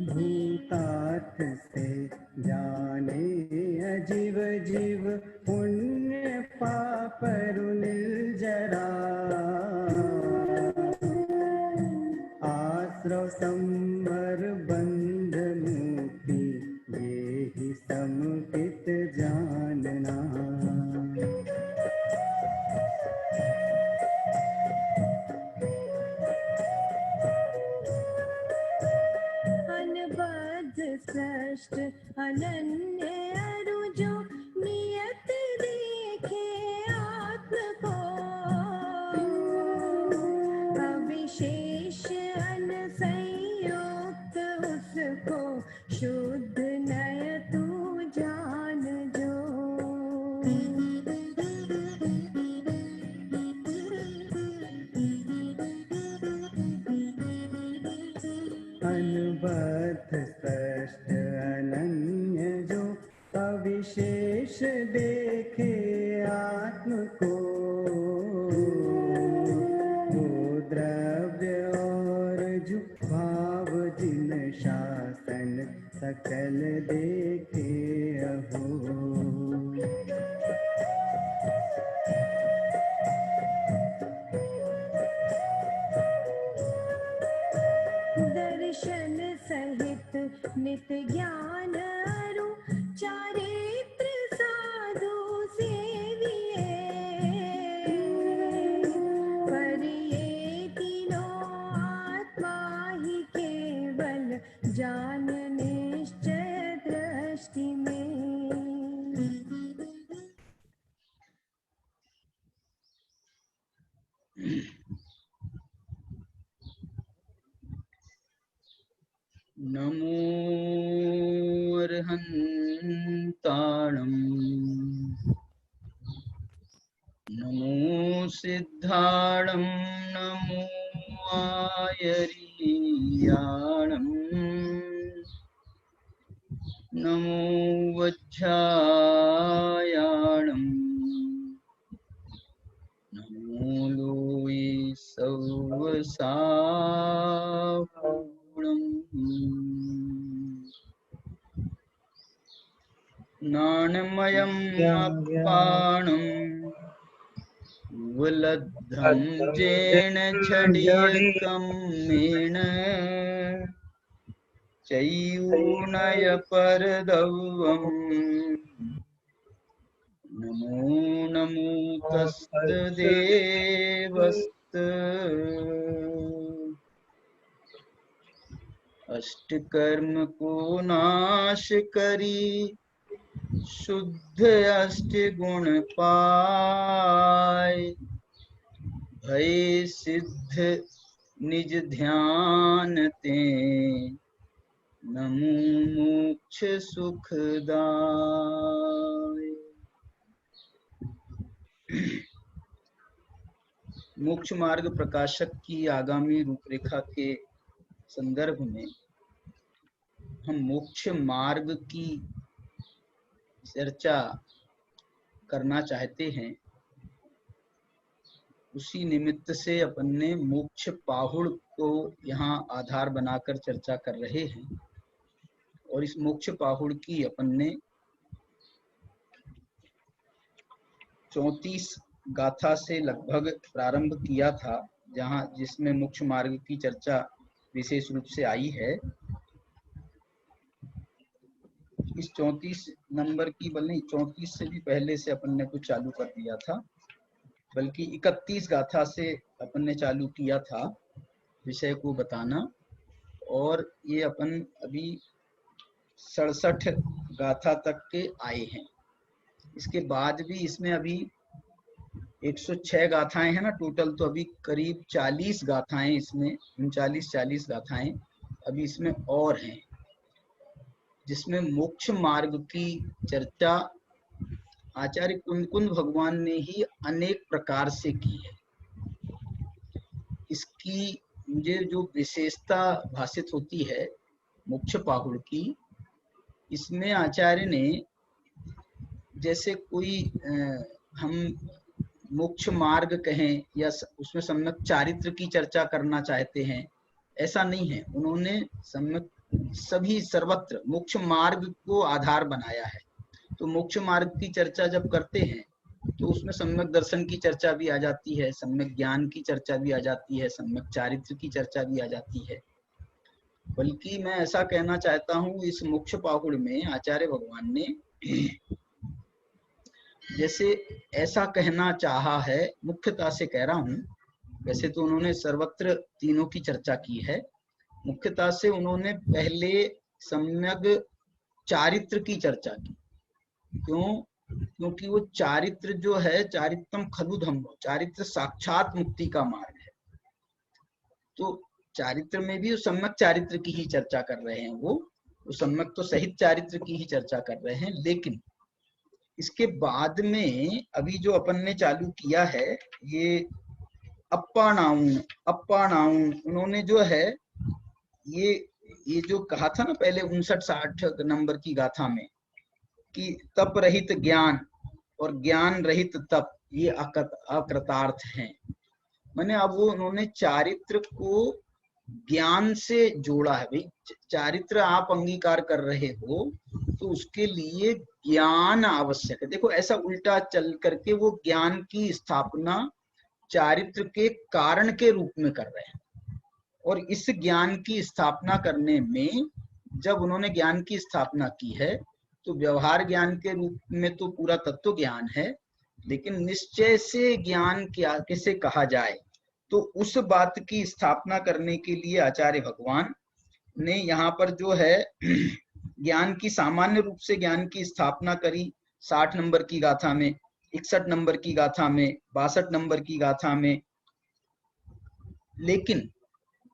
भूतार्थ से जाने अजीव जीव पुण्य पाप निर्जरा आश्रव संवर बंध मुक्ति ये ही समुचित जानना। सृष्ट अनन्य अरु जो नियत देखे आत्म को अविशेष अनसंयुक्त उसको शुद्ध नय तू जान जो। अनबद्ध स्पष्ट अनन्य जो अविशेष देखे आत्म को वो द्रव्य और जो भाव जिन शासन सकल देखे अहो। दर्शन सहित नित ज्ञान अरु चारित्र साधु सेविये पर ये तीनों आत्मा ही केवल जान निश्चय दृष्टि में। नमो अर्हन्ताणम् नमो सिद्धाणम् नमो आयरीयाणम् नमो वज्रायाणम् नमो लोये सवसाहुणम् ज्ञानमयम् अपाणम् वलद्धं जेन झडियकम्मेन चयूर्णय परदवम् नमो नमो तस्तदेवस्त अष्टकर्म को नाश करी शुद्ध अष्ट गुण पाए भय सिद्ध निज ध्यान ते नमो मोक्ष सुखदाय। मोक्ष मार्ग प्रकाशक की आगामी रूपरेखा के संदर्भ में हम मोक्ष मार्ग की चर्चा करना चाहते हैं। उसी निमित्त से अपन ने मोक्ष पाहुड़ को यहाँ आधार बनाकर चर्चा कर रहे हैं और इस मोक्ष पाहुड़ की अपन ने 34 गाथा से लगभग प्रारंभ किया था, जहाँ जिसमें मोक्ष मार्ग की चर्चा विशेष रूप से आई है। इस 34 नंबर की बल्कि 34 से भी पहले से अपन ने कुछ चालू कर दिया था, बल्कि 31 गाथा से अपन ने चालू किया था विषय को बताना, और ये अपन अभी 67 गाथा तक के आए हैं। इसके बाद भी इसमें अभी 106 गाथाएं हैं ना टोटल, तो अभी करीब 40 गाथाएं इसमें 39-40 गाथाएं अभी इसमें और हैं, जिसमें मोक्ष मार्ग की चर्चा आचार्य कुंद भगवान ने ही अनेक प्रकार से की है। इसकी मुझे जो विशेषता भाषित होती है मोक्ष पाहुड़ की, इसमें आचार्य ने जैसे कोई हम मोक्ष मार्ग कहें या उसमें सम्यक चारित्र की चर्चा करना चाहते हैं, ऐसा नहीं है। उन्होंने सम्यक सभी सर्वत्र मोक्ष मार्ग को आधार बनाया है। तो मोक्ष मार्ग की चर्चा जब करते हैं तो उसमें सम्यक दर्शन की चर्चा भी आ जाती है, सम्यक ज्ञान की चर्चा भी आ जाती है, सम्यक चारित्र की चर्चा भी आ जाती है। बल्कि मैं ऐसा कहना चाहता हूँ, इस मोक्ष पाहुड़ में आचार्य भगवान ने जैसे ऐसा कहना चाहा है, मुख्यता से कह रहा हूँ, वैसे तो उन्होंने सर्वत्र तीनों की चर्चा की है, मुख्यता से उन्होंने पहले सम्यक चारित्र की चर्चा की। क्यों? क्योंकि वो चारित्र जो है, चारित्रम खलु धम्मो, चारित्र साक्षात मुक्ति का मार्ग है। तो चारित्र में भी सम्यक चारित्र की ही चर्चा कर रहे हैं वो सम्यक तो सहित चारित्र की ही चर्चा कर रहे हैं। लेकिन इसके बाद में अभी जो अपन ने चालू किया है, ये अप्पानाउन उन्होंने जो है ये जो कहा था ना पहले 59-60 नंबर की गाथा में कि तप रहित ज्ञान और ज्ञान रहित तप ये अकृतार्थ हैं। मैंने अब वो उन्होंने चारित्र को ज्ञान से जोड़ा है। भाई चारित्र आप अंगीकार कर रहे हो तो उसके लिए ज्ञान आवश्यक है। देखो ऐसा उल्टा चल करके वो ज्ञान की स्थापना चारित्र के कारण के रूप में कर रहे हैं। और इस ज्ञान की स्थापना करने में जब उन्होंने ज्ञान की स्थापना की है तो व्यवहार ज्ञान के रूप में तो पूरा तत्व ज्ञान है, लेकिन निश्चय से ज्ञान क्या किसे कहा जाए, तो उस बात की स्थापना करने के लिए आचार्य भगवान ने यहाँ पर जो है ज्ञान की सामान्य रूप से ज्ञान की स्थापना करी 60 नंबर की गाथा में, 61 नंबर की गाथा में, 62 नंबर की गाथा में। लेकिन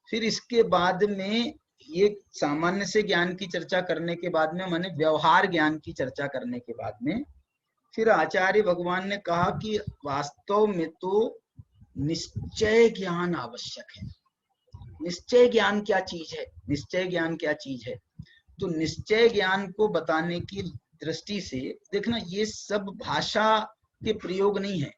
फिर इसके बाद में ये सामान्य से ज्ञान की चर्चा करने के बाद में, माने व्यवहार ज्ञान की चर्चा करने के बाद में, फिर आचार्य भगवान ने कहा कि वास्तव में तो निश्चय ज्ञान आवश्यक है। निश्चय ज्ञान क्या चीज है? निश्चय ज्ञान क्या चीज है? तो निश्चय ज्ञान को बताने की दृष्टि से देखना, ये सब भाषा के प्रयोग नहीं है।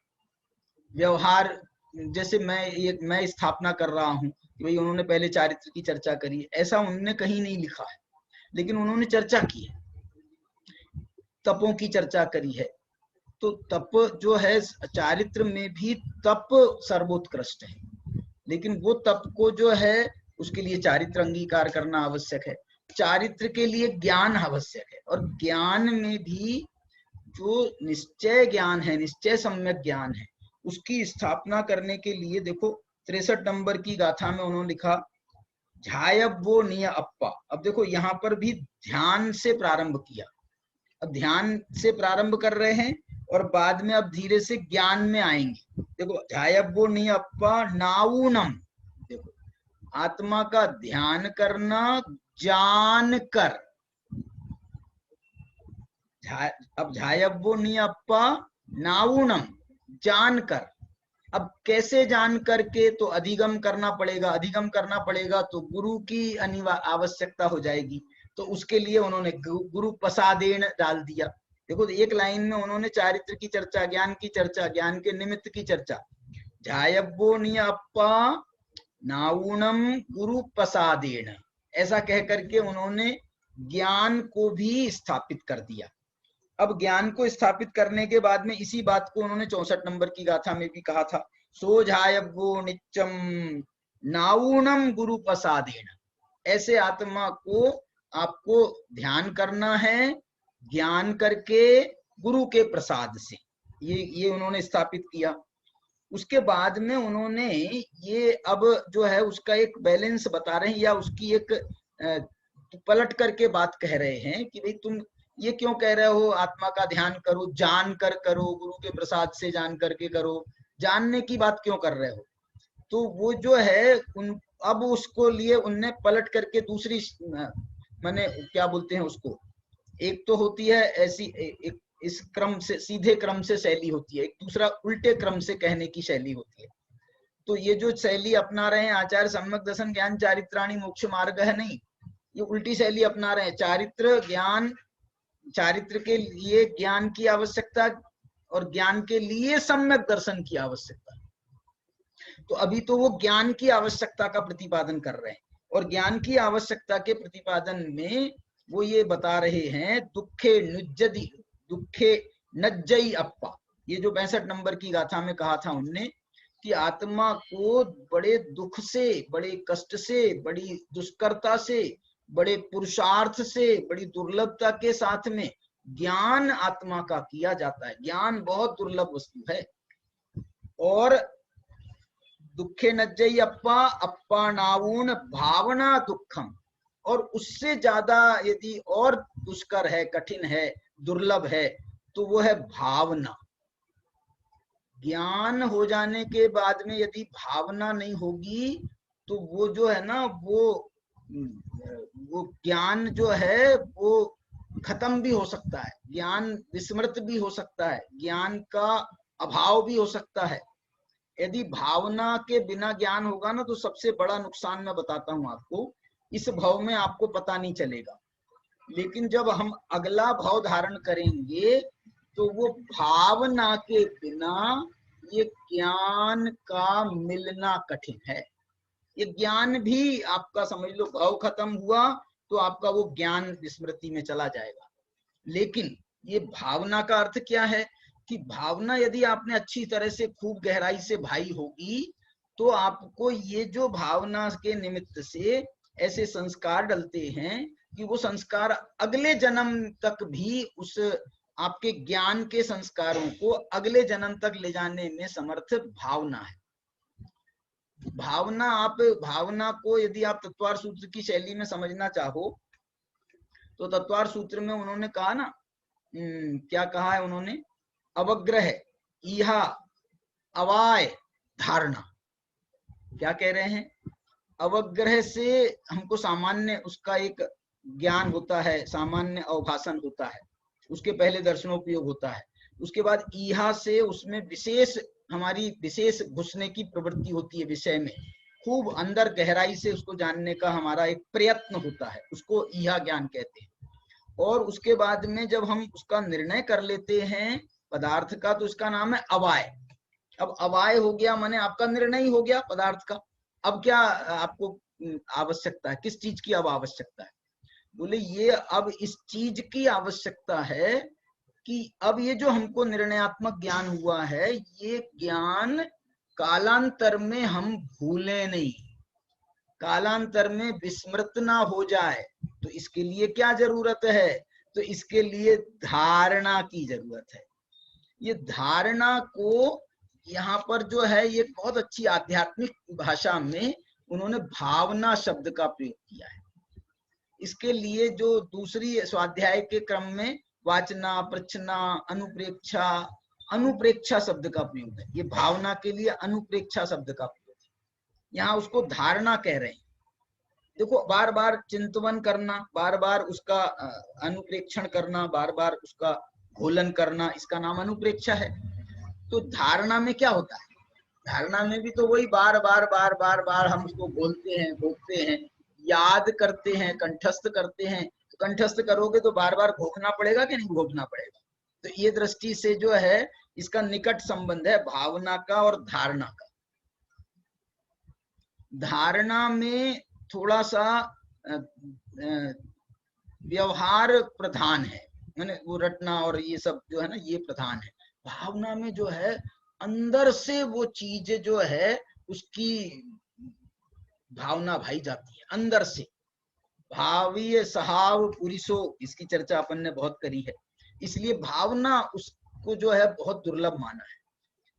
व्यवहार जैसे मैं स्थापना कर रहा हूं कि भाई उन्होंने पहले चारित्र की चर्चा करी, ऐसा उन्होंने कहीं नहीं लिखा है, लेकिन उन्होंने चर्चा की है, तपों की चर्चा करी है। तो तप जो है चारित्र में भी तप सर्वोत्कृष्ट है, लेकिन वो तप को जो है उसके लिए चारित्र अंगीकार करना आवश्यक है, चारित्र के लिए ज्ञान आवश्यक है। और ज्ञान में भी जो निश्चय ज्ञान है, निश्चय सम्यक ज्ञान है, उसकी स्थापना करने के लिए देखो 63 नंबर की गाथा में उन्होंने लिखा ध्यायव्वो निय अप्पा। अब देखो यहाँ पर भी ध्यान से प्रारंभ किया, अब ध्यान से प्रारंभ कर रहे हैं और बाद में अब धीरे से ज्ञान में आएंगे। देखो ध्यायव्वो निय अप्पा नाऊनम, देखो आत्मा का ध्यान करना जान कर। अब ध्यायव्वो निय अप्पा नाऊनम, जान कर। अब कैसे जान करके? तो अधिगम करना पड़ेगा, अधिगम करना पड़ेगा तो गुरु की आवश्यकता हो जाएगी। तो उसके लिए उन्होंने गुरु प्रसादेन डाल दिया। देखो एक लाइन में उन्होंने चारित्र की चर्चा, ज्ञान की चर्चा, ज्ञान के निमित्त की चर्चा, ध्यायव्वो निय अप्पा नाऊनम गुरु प्रसादेन, ऐसा कह करके उन्होंने ज्ञान को भी स्थापित कर दिया। अब ज्ञान को स्थापित करने के बाद में इसी बात को उन्होंने 64 नंबर की गाथा में भी कहा था, सोझायव्वो नित्यम नाऊनम गुरु प्रसादेन। ऐसे आत्मा को आपको ध्यान करना है ज्ञान करके, गुरु के प्रसाद से। ये उन्होंने स्थापित किया। उसके बाद में उन्होंने ये अब जो है उसका एक बैलेंस बता रहे हैं, या उसकी एक पलट करके बात कह रहे हैं कि भाई तुम ये क्यों कह रहे हो आत्मा का ध्यान करो, जान कर करो, गुरु के प्रसाद से जान करके करो, जानने की बात क्यों कर रहे हो? तो वो जो है अब उसको लिए उनने पलट करके दूसरी, माने क्या बोलते हैं उसको, एक तो होती है ऐसी एक इस क्रम से, सीधे क्रम से शैली होती है, एक दूसरा उल्टे क्रम से कहने की शैली होती है। तो ये जो शैली अपना रहे हैं आचार्य सम्यक दर्शन ज्ञान चारित्राणि मोक्ष मार्ग है, नहीं, ये उल्टी शैली अपना रहे हैं। चारित्र ज्ञान, चारित्र के लिए ज्ञान की आवश्यकता और ज्ञान के लिए सम्यक दर्शन की आवश्यकता। तो अभी तो वो ज्ञान की आवश्यकता का प्रतिपादन कर रहे हैं और ज्ञान की आवश्यकता के प्रतिपादन में वो ये बता रहे हैं, दुखे नुज्जति दुखे नज्जई अप्पा। ये जो 65 नंबर की गाथा में कहा था उनने कि आत्मा को बड़े दुख से, बड़े कष्ट से, बड़ी दुष्करता से, बड़े पुरुषार्थ से, बड़ी दुर्लभता के साथ में ज्ञान आत्मा का किया जाता है। ज्ञान बहुत दुर्लभ वस्तु है। और दुखे नज्जई अप्पा अप्पा नावून भावना दुखम, और उससे ज्यादा यदि और दुष्कर है, कठिन है, दुर्लभ है, तो वो है भावना। ज्ञान हो जाने के बाद में यदि भावना नहीं होगी तो वो जो है ना, वो ज्ञान जो है वो खत्म भी हो सकता है, ज्ञान विस्मृत भी हो सकता है, ज्ञान का अभाव भी हो सकता है। यदि भावना के बिना ज्ञान होगा ना, तो सबसे बड़ा नुकसान मैं बताता हूं आपको, इस भाव में आपको पता नहीं चलेगा, लेकिन जब हम अगला भाव धारण करेंगे तो वो भावना के बिना ये ज्ञान का मिलना कठिन है। ये ज्ञान भी आपका समझ लो, भाव खत्म हुआ तो आपका वो ज्ञान विस्मृति में चला जाएगा। लेकिन ये भावना का अर्थ क्या है कि भावना यदि आपने अच्छी तरह से खूब गहराई से भाई होगी तो आपको ये जो भावना के निमित्त से ऐसे संस्कार डलते हैं कि वो संस्कार अगले जन्म तक भी उस आपके ज्ञान के संस्कारों को अगले जन्म तक ले जाने में समर्थ भावना है। भावना, आप भावना को यदि आप तत्वार सूत्र की शैली में समझना चाहो तो तत्वार सूत्र में उन्होंने कहा ना, क्या कहा है उन्होंने, अवग्रह इहा अवाय धारणा। क्या कह रहे हैं, अवग्रह से हमको सामान्य उसका एक ज्ञान होता है, सामान्य अवभाषण होता है, उसके पहले दर्शनोपयोग होता है, उसके बाद इहा से उसमें विशेष, हमारी विशेष घुसने की प्रवृत्ति होती है विषय में, खूब अंदर गहराई से उसको जानने का हमारा एक प्रयत्न होता है, उसको इहा ज्ञान कहते हैं। और उसके बाद में जब हम उसका निर्णय कर लेते हैं पदार्थ का, तो उसका नाम है अवाय। अब अवाय हो गया माने आपका निर्णय हो गया पदार्थ का। अब क्या आपको आवश्यकता है, किस चीज की अब आवश्यकता है, बोले ये अब इस चीज की आवश्यकता है कि अब ये जो हमको निर्णयात्मक ज्ञान हुआ है, ये ज्ञान कालांतर में हम भूले नहीं, कालांतर में विस्मृत ना हो जाए। तो इसके लिए क्या जरूरत है, तो इसके लिए धारणा की जरूरत है। ये धारणा को यहाँ पर जो है, ये बहुत अच्छी आध्यात्मिक भाषा में उन्होंने भावना शब्द का प्रयोग किया है। इसके लिए जो दूसरी स्वाध्याय के क्रम में वाचना, प्रच्छना, अनुप्रेक्षा, अनुप्रेक्षा शब्द का प्रयोग है। ये भावना के लिए अनुप्रेक्षा शब्द का प्रयोग है, यहाँ उसको धारणा कह रहे हैं। देखो, बार बार चिंतन करना, बार बार उसका अनुप्रेक्षण करना, बार बार उसका घोलन करना, इसका नाम अनुप्रेक्षा है। तो धारणा में क्या होता है, धारणा में भी तो वही बार बार बार बार बार हम उसको बोलते हैं, भोगते हैं, याद करते हैं, कंठस्थ करते हैं। तो कंठस्थ करोगे तो बार बार भोगना पड़ेगा कि नहीं भोगना पड़ेगा। तो ये दृष्टि से जो है इसका निकट संबंध है भावना का और धारणा का। धारणा में थोड़ा सा व्यवहार प्रधान है, मैंने वो रटना और ये सब जो है ना, ये प्रधान है। भावना में जो है अंदर से वो चीज जो है उसकी भावना भाई जाती है अंदर से। भावीय सहाव पुरुषो, इसकी चर्चा अपन ने बहुत करी है, इसलिए भावना उसको जो है बहुत दुर्लभ माना है।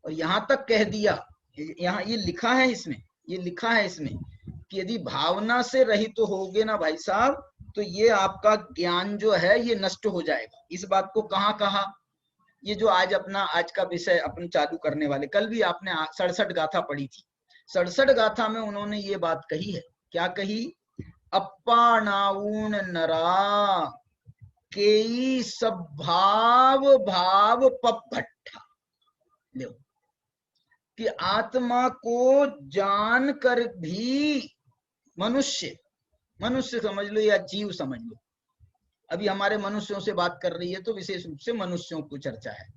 और यहाँ तक कह दिया, यहाँ ये लिखा है इसमें, ये लिखा है इसमें कि यदि भावना से रहित तो होगे ना भाई साहब, तो ये आपका ज्ञान जो है ये नष्ट हो जाएगा। इस बात को कहाँ कहा, ये जो आज अपना आज का विषय अपन चालू करने वाले, कल भी आपने 67 गाथा पढ़ी थी। 67 गाथा में उन्होंने ये बात कही है, क्या कही, अप्पा नाऊन नरा केई सब भाव भाव पप भट्ठा। लो, कि आत्मा को जान कर भी मनुष्य, मनुष्य समझ लो या जीव समझ लो, अभी हमारे मनुष्यों से बात कर रही है तो विशेष रूप से मनुष्यों को चर्चा है।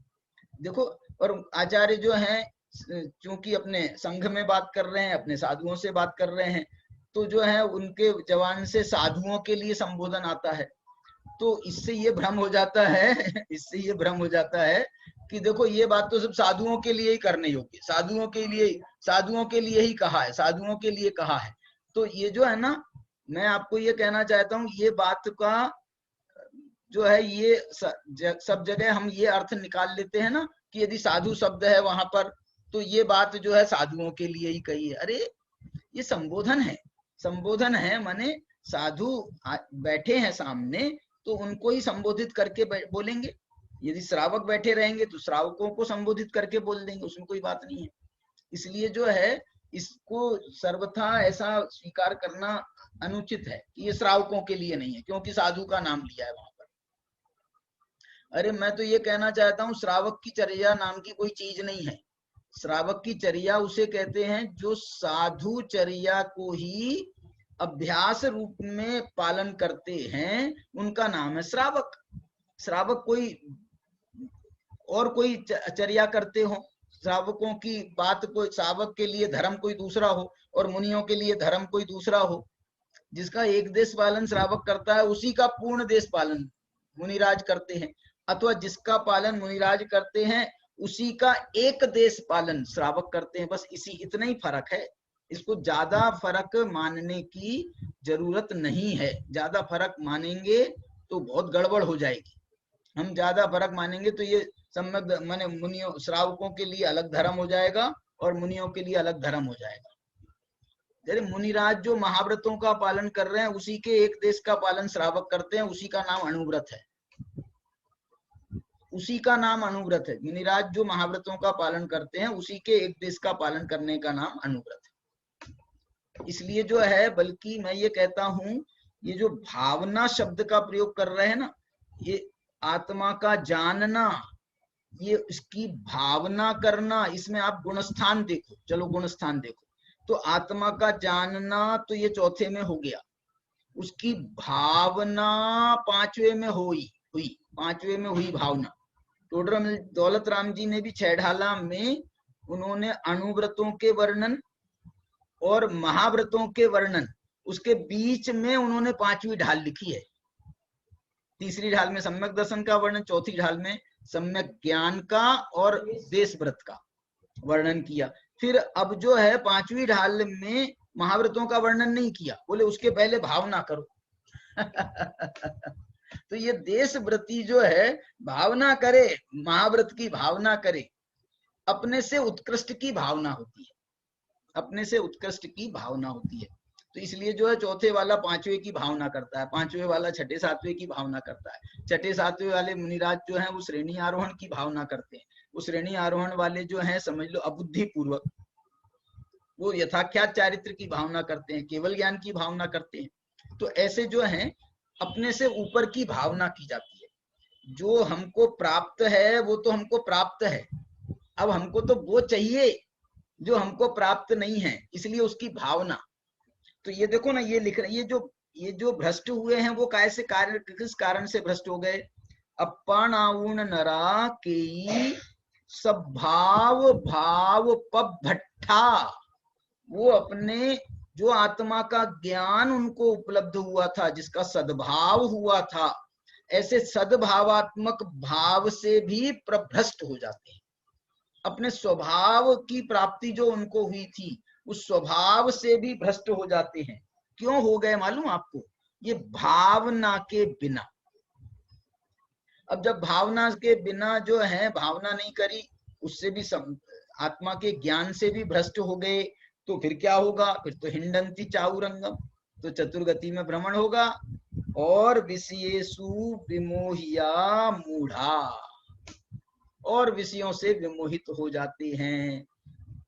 देखो, और आचार्य जो हैं चूंकि अपने संघ में बात कर रहे हैं, अपने साधुओं से बात कर रहे हैं, तो जो है उनके जवान से साधुओं के लिए संबोधन आता है। तो इससे ये भ्रम हो जाता है इससे ये भ्रम हो जाता है कि देखो ये बात तो सिर्फ साधुओं के लिए ही करने योग्य, साधुओं के लिए ही कहा है, साधुओं के लिए कहा है। तो ये जो है ना, मैं आपको ये कहना चाहता हूँ, ये बात का जो है ये सब जगह हम ये अर्थ निकाल लेते हैं ना कि यदि साधु शब्द है वहां पर तो ये बात जो है साधुओं के लिए ही कही है। अरे ये संबोधन है, माने साधु बैठे हैं सामने तो उनको ही संबोधित करके बोलेंगे। यदि श्रावक बैठे रहेंगे तो श्रावकों को संबोधित करके बोल देंगे, उसमें कोई बात नहीं है। इसलिए जो है इसको सर्वथा ऐसा स्वीकार करना अनुचित है कि ये श्रावकों के लिए नहीं है क्योंकि साधु का नाम लिया है वहां पर। अरे मैं तो ये कहना चाहता हूँ, श्रावक की चर्या नाम की कोई चीज नहीं है। श्रावक की चर्या उसे कहते हैं जो साधु चर्या को ही अभ्यास रूप में पालन करते हैं, उनका नाम है श्रावक। श्रावक कोई और कोई चर्या करते हो, श्रावकों की बात कोई, श्रावक के लिए धर्म कोई दूसरा हो और मुनियों के लिए धर्म कोई दूसरा हो। जिसका एक देश पालन श्रावक करता है उसी का पूर्ण देश पालन मुनिराज करते हैं, अथवा जिसका पालन मुनिराज करते हैं उसी का एक देश पालन श्रावक करते हैं। बस इतना ही फर्क है। इसको ज्यादा फर्क मानने की जरूरत नहीं है। ज्यादा फर्क मानेंगे तो बहुत गड़बड़ हो जाएगी। हम ज्यादा फर्क मानेंगे तो ये सम्यक माने मुनियों श्रावकों के लिए अलग धर्म हो जाएगा और मुनियों के लिए अलग धर्म हो जाएगा। जैसे मुनिराज जो महाव्रतों का पालन कर रहे हैं उसी के एक देश का पालन श्रावक करते हैं, उसी का नाम अनुव्रत है। उसी का नाम अनुव्रत है। मुनिराज जो महाव्रतों का पालन करते हैं उसी के एक देश का पालन करने का नाम अनुव्रत है। इसलिए जो है, बल्कि मैं ये कहता हूं, ये जो भावना शब्द का प्रयोग कर रहे हैं ना, ये आत्मा का जानना, ये इसकी भावना करना, इसमें आप गुणस्थान देखो। चलो गुणस्थान देखो तो आत्मा का जानना तो ये चौथे में हो गया, उसकी भावना पांचवे में हुई। पांचवे में हुई भावना। टोडरमल दौलत राम जी ने भी छह ढाला में उन्होंने अणुव्रतों के वर्णन और महाव्रतों के वर्णन, उसके बीच में उन्होंने पांचवी ढाल लिखी है। तीसरी ढाल में सम्यक दर्शन का वर्णन, चौथी ढाल में सम्यक ज्ञान का और देश व्रत का वर्णन किया। फिर अब जो है पांचवी ढाल में महाव्रतों का वर्णन नहीं किया, बोले उसके पहले भावना करो। तो ये देश व्रती जो है भावना करे, महाव्रत की भावना करे, अपने से उत्कृष्ट की भावना होती है, अपने से उत्कृष्ट की भावना होती है। तो इसलिए जो है चौथे वाला पांचवे की भावना करता है, पांचवे वाला छठे सातवें की भावना करता है, छठे सातवें वाले मुनिराज जो है वो श्रेणी आरोहण की भावना करते हैं। वो श्रेणी आरोहण वाले जो है समझ लो अबुद्धि पूर्वक, वो यथाख्यात चारित्र की भावना करते हैं, केवल ज्ञान की भावना करते हैं। तो ऐसे जो है अपने से ऊपर की भावना की जाती है। जो हमको प्राप्त है वो तो हमको प्राप्त है, अब हमको तो वो चाहिए जो हमको प्राप्त नहीं है, इसलिए उसकी भावना। तो ये देखो ना, ये लिख रहे, ये जो भ्रष्ट हुए हैं वो कैसे कारण, किस कारण से भ्रष्ट हो गए? अपाणाउण नरा के सद्भाव भाव पभट्ठा। वो अपने जो आत्मा का ज्ञान उनको उपलब्ध हुआ था, जिसका सद्भाव हुआ था, ऐसे सद्भावात्मक भाव से भी प्रभ्रष्ट हो जाते हैं। अपने स्वभाव की प्राप्ति जो उनको हुई थी उस स्वभाव से भी भ्रष्ट हो जाते हैं। क्यों हो गए मालूम आपको? ये भावना के बिना। अब जब भावना के बिना जो है भावना नहीं करी, उससे भी आत्मा के ज्ञान से भी भ्रष्ट हो गए, तो फिर क्या होगा? फिर तो हिंडंती चाउरंगम, तो चतुर्गति में भ्रमण होगा और विषयेषु विमोहिया मूढ़ा, और विषयों से विमोहित हो जाते हैं।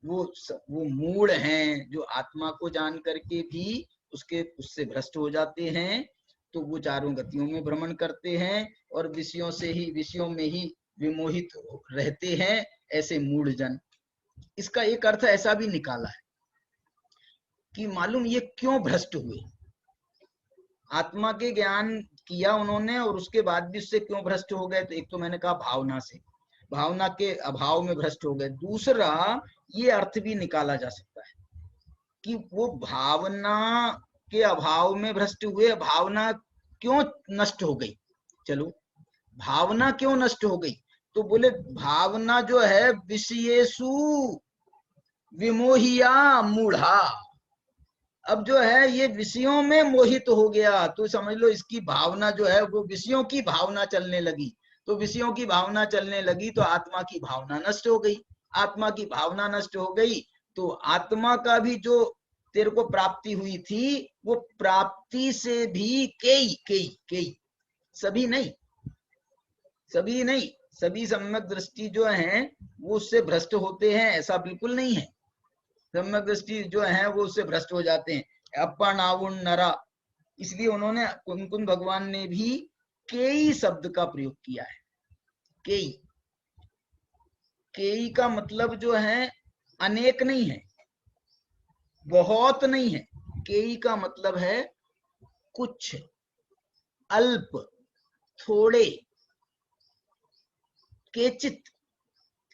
वो मूढ़ हैं जो आत्मा को जान करके भी उससे भ्रष्ट हो जाते हैं। तो वो चारों गतियों में भ्रमण करते हैं और विषयों में ही विमोहित रहते हैं, ऐसे मूढ़ जन। इसका एक अर्थ ऐसा भी निकाला है कि मालूम ये क्यों भ्रष्ट हुए? आत्मा के ज्ञान किया उन्होंने और उसके बाद भी उससे क्यों भ्रष्ट हो गए? तो एक तो मैंने कहा भावना से, भावना के अभाव में भ्रष्ट हो गए। दूसरा ये अर्थ भी निकाला जा सकता है कि वो भावना के अभाव में भ्रष्ट हुए। भावना क्यों नष्ट हो गई? चलो, भावना क्यों नष्ट हो गई? तो बोले भावना जो है विषयेषु विमोहिया मूढ़ा। अब जो है ये विषयों में मोहित हो गया, तो समझ लो इसकी भावना जो है वो विषयों की भावना चलने लगी। तो विषयों की भावना चलने लगी तो आत्मा की भावना नष्ट हो गई। आत्मा की भावना नष्ट हो गई तो आत्मा का भी जो तेरे को प्राप्ति हुई थी वो प्राप्ति से भी कई कई कई, सभी नहीं, सभी नहीं, सभी सम्यक दृष्टि जो है वो उससे भ्रष्ट होते हैं, ऐसा बिल्कुल नहीं है। सम्यक दृष्टि जो है वो उससे भ्रष्ट हो जाते हैं। अपनावुन नरा, इसलिए उन्होंने कुंकुन भगवान ने भी केई शब्द का प्रयोग किया है। केई, केई का मतलब जो है अनेक नहीं है, बहुत नहीं है। केई का मतलब है कुछ, अल्प, थोड़े, केचित,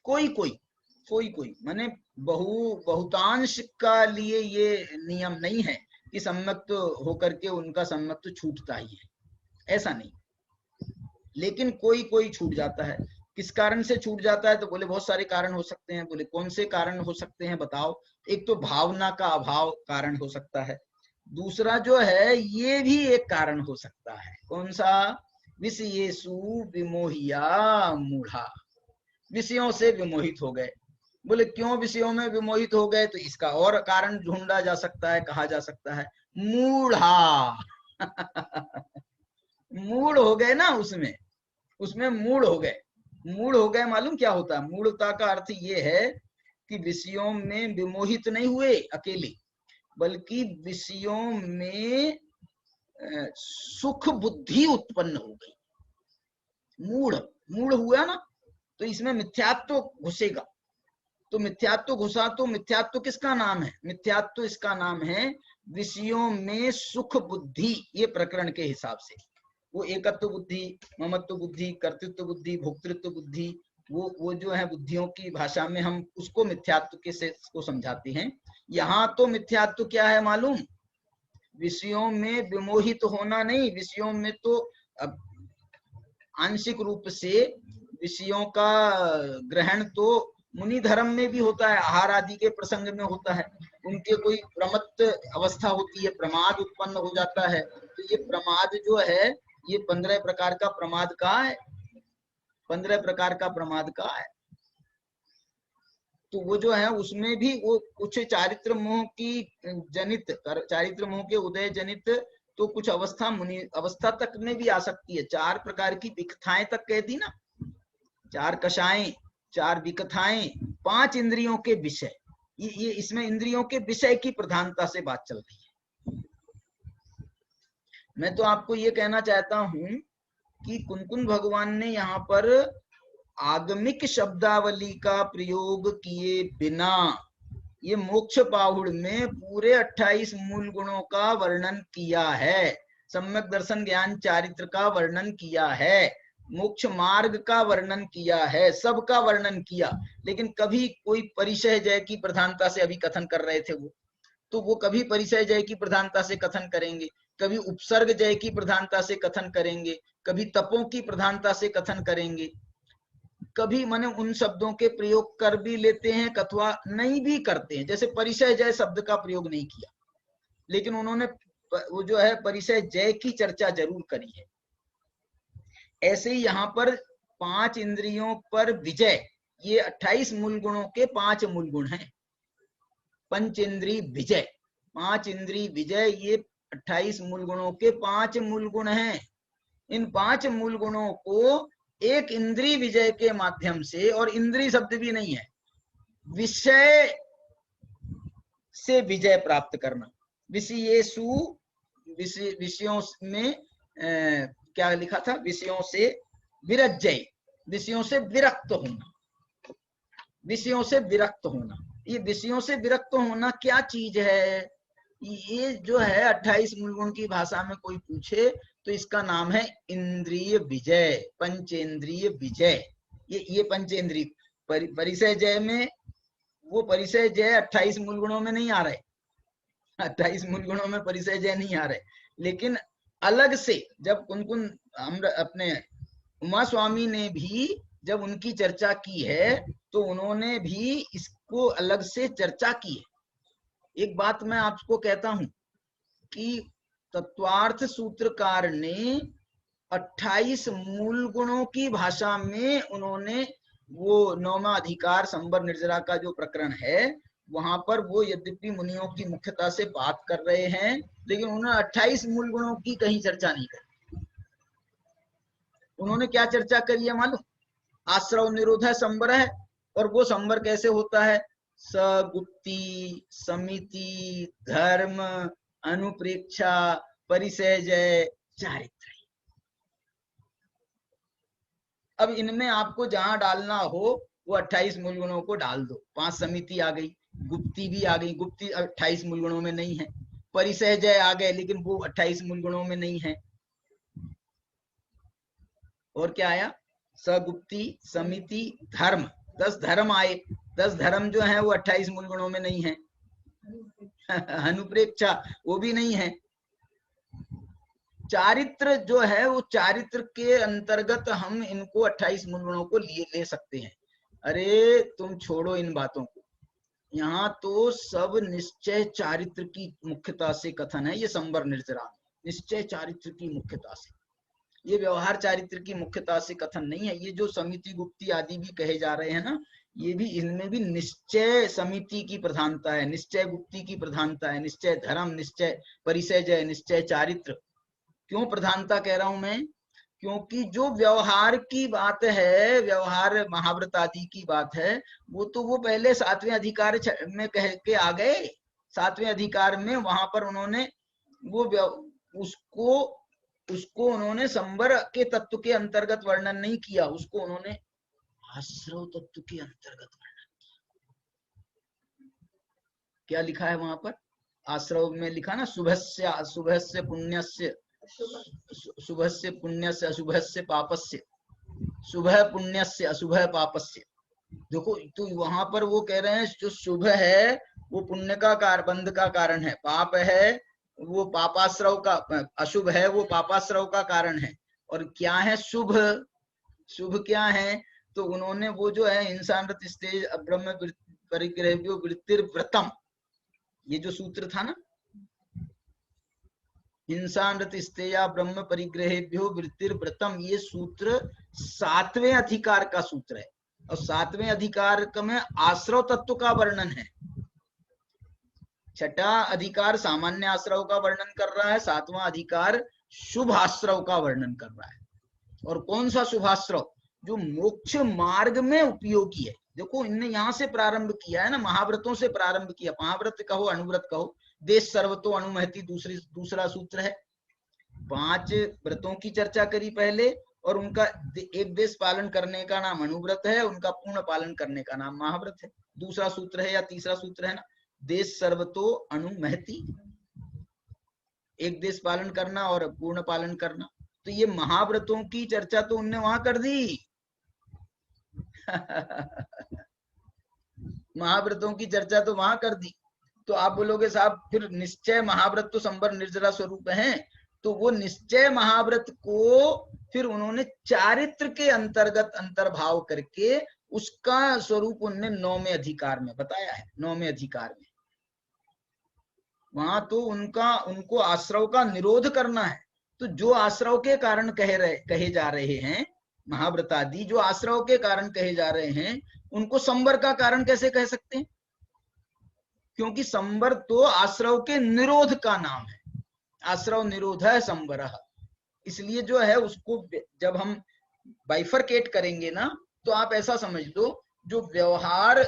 कोई कोई, कोई कोई, माने बहुतांश का लिए ये नियम नहीं है कि सम्यक्त होकर के उनका सम्यक्त छूटता ही है, ऐसा नहीं। लेकिन कोई कोई छूट जाता है। किस कारण से छूट जाता है? तो बोले बहुत सारे कारण हो सकते हैं। बोले कौन से कारण हो सकते हैं बताओ? एक तो भावना का अभाव कारण हो सकता है। दूसरा जो है ये भी एक कारण हो सकता है। कौन सा? विषयेषु विमोहिया मूढ़ा, विषयों से विमोहित हो गए। बोले क्यों विषयों में विमोहित हो गए? तो इसका और कारण ढूंढा जा सकता है, कहा जा सकता है मूढ़ा। मूढ़ हो गए ना, उसमें मूढ़ हो गए। मूढ़ हो गए मालूम क्या होता है? मूढ़ता का अर्थ ये है कि विषयों में विमोहित नहीं हुए अकेले, बल्कि विषयों में सुख बुद्धि उत्पन्न हो गई। मूढ़, मूढ़ हुआ ना, तो इसमें मिथ्यात्व घुसेगा। तो मिथ्यात्व घुसा तो मिथ्यात्व किसका नाम है? मिथ्यात्व इसका नाम है विषयों में सुख बुद्धि। ये प्रकरण के हिसाब से वो एकत्व बुद्धि, ममत्व बुद्धि, कर्तृत्व बुद्धि, भोक्तृत्व बुद्धि, वो जो है बुद्धियों की भाषा में हम उसको मिथ्यात्व के से को समझाते हैं। यहाँ तो मिथ्यात्व क्या है मालूम? विषयों में विमोहित होना नहीं, विषयों में तो आंशिक रूप से विषयों का ग्रहण तो मुनि धर्म में भी होता है, आहार आदि के प्रसंग में होता है। उनके कोई प्रमत्त अवस्था होती है, प्रमाद उत्पन्न हो जाता है। तो ये प्रमाद जो है ये 15 प्रकार का प्रमाद का है, 15 प्रकार का प्रमाद का है। तो वो जो है उसमें भी वो कुछ चारित्र मोह की जनित, चारित्र मोह के उदय जनित तो कुछ अवस्था मुनि अवस्था तक में भी आ सकती है। 4 प्रकार की विकथाएं तक कह दी ना, 4 कषाएं, 4 विकथाएं, 5 इंद्रियों के विषय। ये इसमें इंद्रियों के विषय की प्रधानता से बात चल रही है। मैं तो आपको ये कहना चाहता हूं कि कुंकुन भगवान ने यहाँ पर आगमिक शब्दावली का प्रयोग किए बिना ये मोक्ष पाहुड़ में पूरे 28 मूल गुणों का वर्णन किया है, सम्यक दर्शन ज्ञान चारित्र का वर्णन किया है, मोक्ष मार्ग का वर्णन किया है, सबका वर्णन किया। लेकिन कभी कोई परिचय जय की प्रधानता से अभी कथन कर रहे थे वो, तो वो कभी परिचय जय की प्रधानता से कथन करेंगे, कभी उपसर्ग जय की प्रधानता से कथन करेंगे, कभी तपों की प्रधानता से कथन करेंगे, कभी माने उन शब्दों के प्रयोग कर भी लेते हैं, कथवा नहीं भी करते हैं। जैसे परिचय जय शब्द का प्रयोग नहीं किया, लेकिन उन्होंने वो जो है परिचय जय की चर्चा जरूर करी है। ऐसे ही यहाँ पर 5 इंद्रियों पर विजय, ये 28 मूल गुणों के 5 मूल गुण हैं। पंचेंद्री विजय, 5 इंद्री विजय, ये 28 मूल गुणों के 5 मूल गुण हैं। इन 5 मूल गुणों को एक इंद्री विजय के माध्यम से, और इंद्री शब्द भी नहीं है, विषय से विजय प्राप्त करना। विषयेषु, विषयों में क्या लिखा था? विषयों से विरज्जय, विषयों से विरक्त होना, विषयों से विरक्त होना। ये विषयों से विरक्त होना क्या चीज है? ये जो है 28 मूल गुण की भाषा में कोई पूछे तो इसका नाम है इंद्रिय विजय, पंचेंद्रिय विजय। ये पंचेंद्रिय परिचय जय में, वो परिचय जय 28 मूल गुणों में नहीं आ रहे, 28 मूल गुणों में परिचय जय नहीं आ रहे, लेकिन अलग से जब कुन हम अपने उमा स्वामी ने भी जब उनकी चर्चा की है तो उन्होंने भी इसको अलग से चर्चा की है। एक बात मैं आपको कहता हूं कि तत्वार्थ सूत्रकार ने 28 मूल गुणों की भाषा में उन्होंने वो 9वां अधिकार संबर निर्जरा का जो प्रकरण है वहां पर वो यद्यपि मुनियों की मुख्यता से बात कर रहे हैं, लेकिन उन्होंने 28 मूल गुणों की कहीं चर्चा नहीं करी। उन्होंने क्या चर्चा करी है मालूम? आश्रव निरोध है, संबर है, और वो संबर कैसे होता है? सगुप्ती, समिति, धर्म, अनुप्रेक्षा, परिसेजय, चारित्र। अब इनमें आपको जहां डालना हो वो 28 मूल गुणों को डाल दो। 5 समिति आ गई, गुप्ती भी आ गई, गुप्ती 28 मूल गुणों में नहीं है। परिसेजय आ गए, लेकिन वो 28 मूल गुणों में नहीं है। और क्या आया? सगुप्ती, समिति, धर्म, 10 धर्म आए। 10 धर्म जो है वो 28 मूल गुणों में नहीं है। अनुप्रेक्षा वो भी नहीं है। चारित्र जो है वो चारित्र के अंतर्गत हम इनको 28 मूल गुणों को ले सकते हैं। अरे तुम छोड़ो इन बातों को, यहाँ तो सब निश्चय चारित्र की मुख्यता से कथन है। ये संबर निर्जरा निश्चय चारित्र की मुख्यता से, ये व्यवहार चारित्र की मुख्यता से कथन नहीं है। ये जो समिति गुप्ती आदि भी कहे जा रहे हैं ना, ये भी इनमें भी निश्चय समिति की प्रधानता है, निश्चय गुप्ती की प्रधानता है, निश्चय धर्म, निश्चय परिसेजय, निश्चय चारित्र। क्यों प्रधानता कह रहा हूं मैं? क्योंकि जो व्यवहार की बात है, व्यवहार महाव्रत आदि की बात है, वो तो वो पहले 7वें अधिकार में कह के आ गए। 7वें अधिकार में वहां पर उन्होंने वो उसको उन्होंने संबर के तत्व के अंतर्गत वर्णन नहीं किया, उसको उन्होंने आश्रव तत्व के अंतर्गत वर्णन किया। क्या लिखा है वहां पर? आश्रव में लिखा ना, शुभस्य पुण्यस्य, शुभस्य पुण्यस्य अशुभस्य पापस्य, शुभ पुण्यस्य अशुभ पापस्य। देखो तो वहां पर वो कह रहे हैं जो शुभ है वो पुण्य का बंध का कारण है, पाप है वो पापाश्रव का, अशुभ है वो पापाश्रव का कारण है। और क्या है शुभ? शुभ क्या है? तो उन्होंने वो जो है इंसान स्तेज ब्रह्म परिग्रह वृत्तिर व्रतम, ये जो सूत्र था ना, हिंसानृतिस्तेया ब्रह्म परिग्रहेभ्यो वृत्तिर व्रतम, ये सूत्र 7वें अधिकार का सूत्र है। और 7वें अधिकार में आश्रव तत्व का वर्णन है। 6ठा अधिकार सामान्य आश्रव का वर्णन कर रहा है, 7वां अधिकार शुभ आश्रव का वर्णन कर रहा है। और कौन सा शुभाश्रव? जो मोक्ष मार्ग में उपयोगी है। देखो इनने यहाँ से प्रारंभ किया है ना, महाव्रतों से प्रारंभ किया। महाव्रत कहो अनुव्रत कहो, देश सर्वतो अनुमहति दूसरा सूत्र है। 5 व्रतों की चर्चा करी पहले, और उनका एक देश पालन करने का नाम अनुव्रत है, उनका पूर्ण पालन करने का नाम महाव्रत है। दूसरा सूत्र है या तीसरा सूत्र है ना, देश सर्वतो अनुमहति, एक देश पालन करना और पूर्ण पालन करना। तो ये महाव्रतों की चर्चा तो उनने वहां कर दी। महाव्रतों की चर्चा तो वहां कर दी। तो आप बोलोगे साहब फिर निश्चय महाव्रत तो संबर निर्जरा स्वरूप है, तो वो निश्चय महाव्रत को फिर उन्होंने चारित्र के अंतर्गत अंतर्भाव करके उसका स्वरूप उन्होंने 9वें अधिकार में बताया है। 9वें अधिकार में वहां तो उनको आश्रव का निरोध करना है। तो जो आश्रव के कारण कहे जा रहे हैं, महाव्रत आदि जो आश्रव के कारण कहे जा रहे हैं, उनको संबर का कारण कैसे कह सकते हैं? क्योंकि संबर तो आश्रव के निरोध का नाम है। आश्रव निरोध है संबर। इसलिए जो है उसको जब हम बाइफरकेट करेंगे ना, तो आप ऐसा समझ लो, जो व्यवहार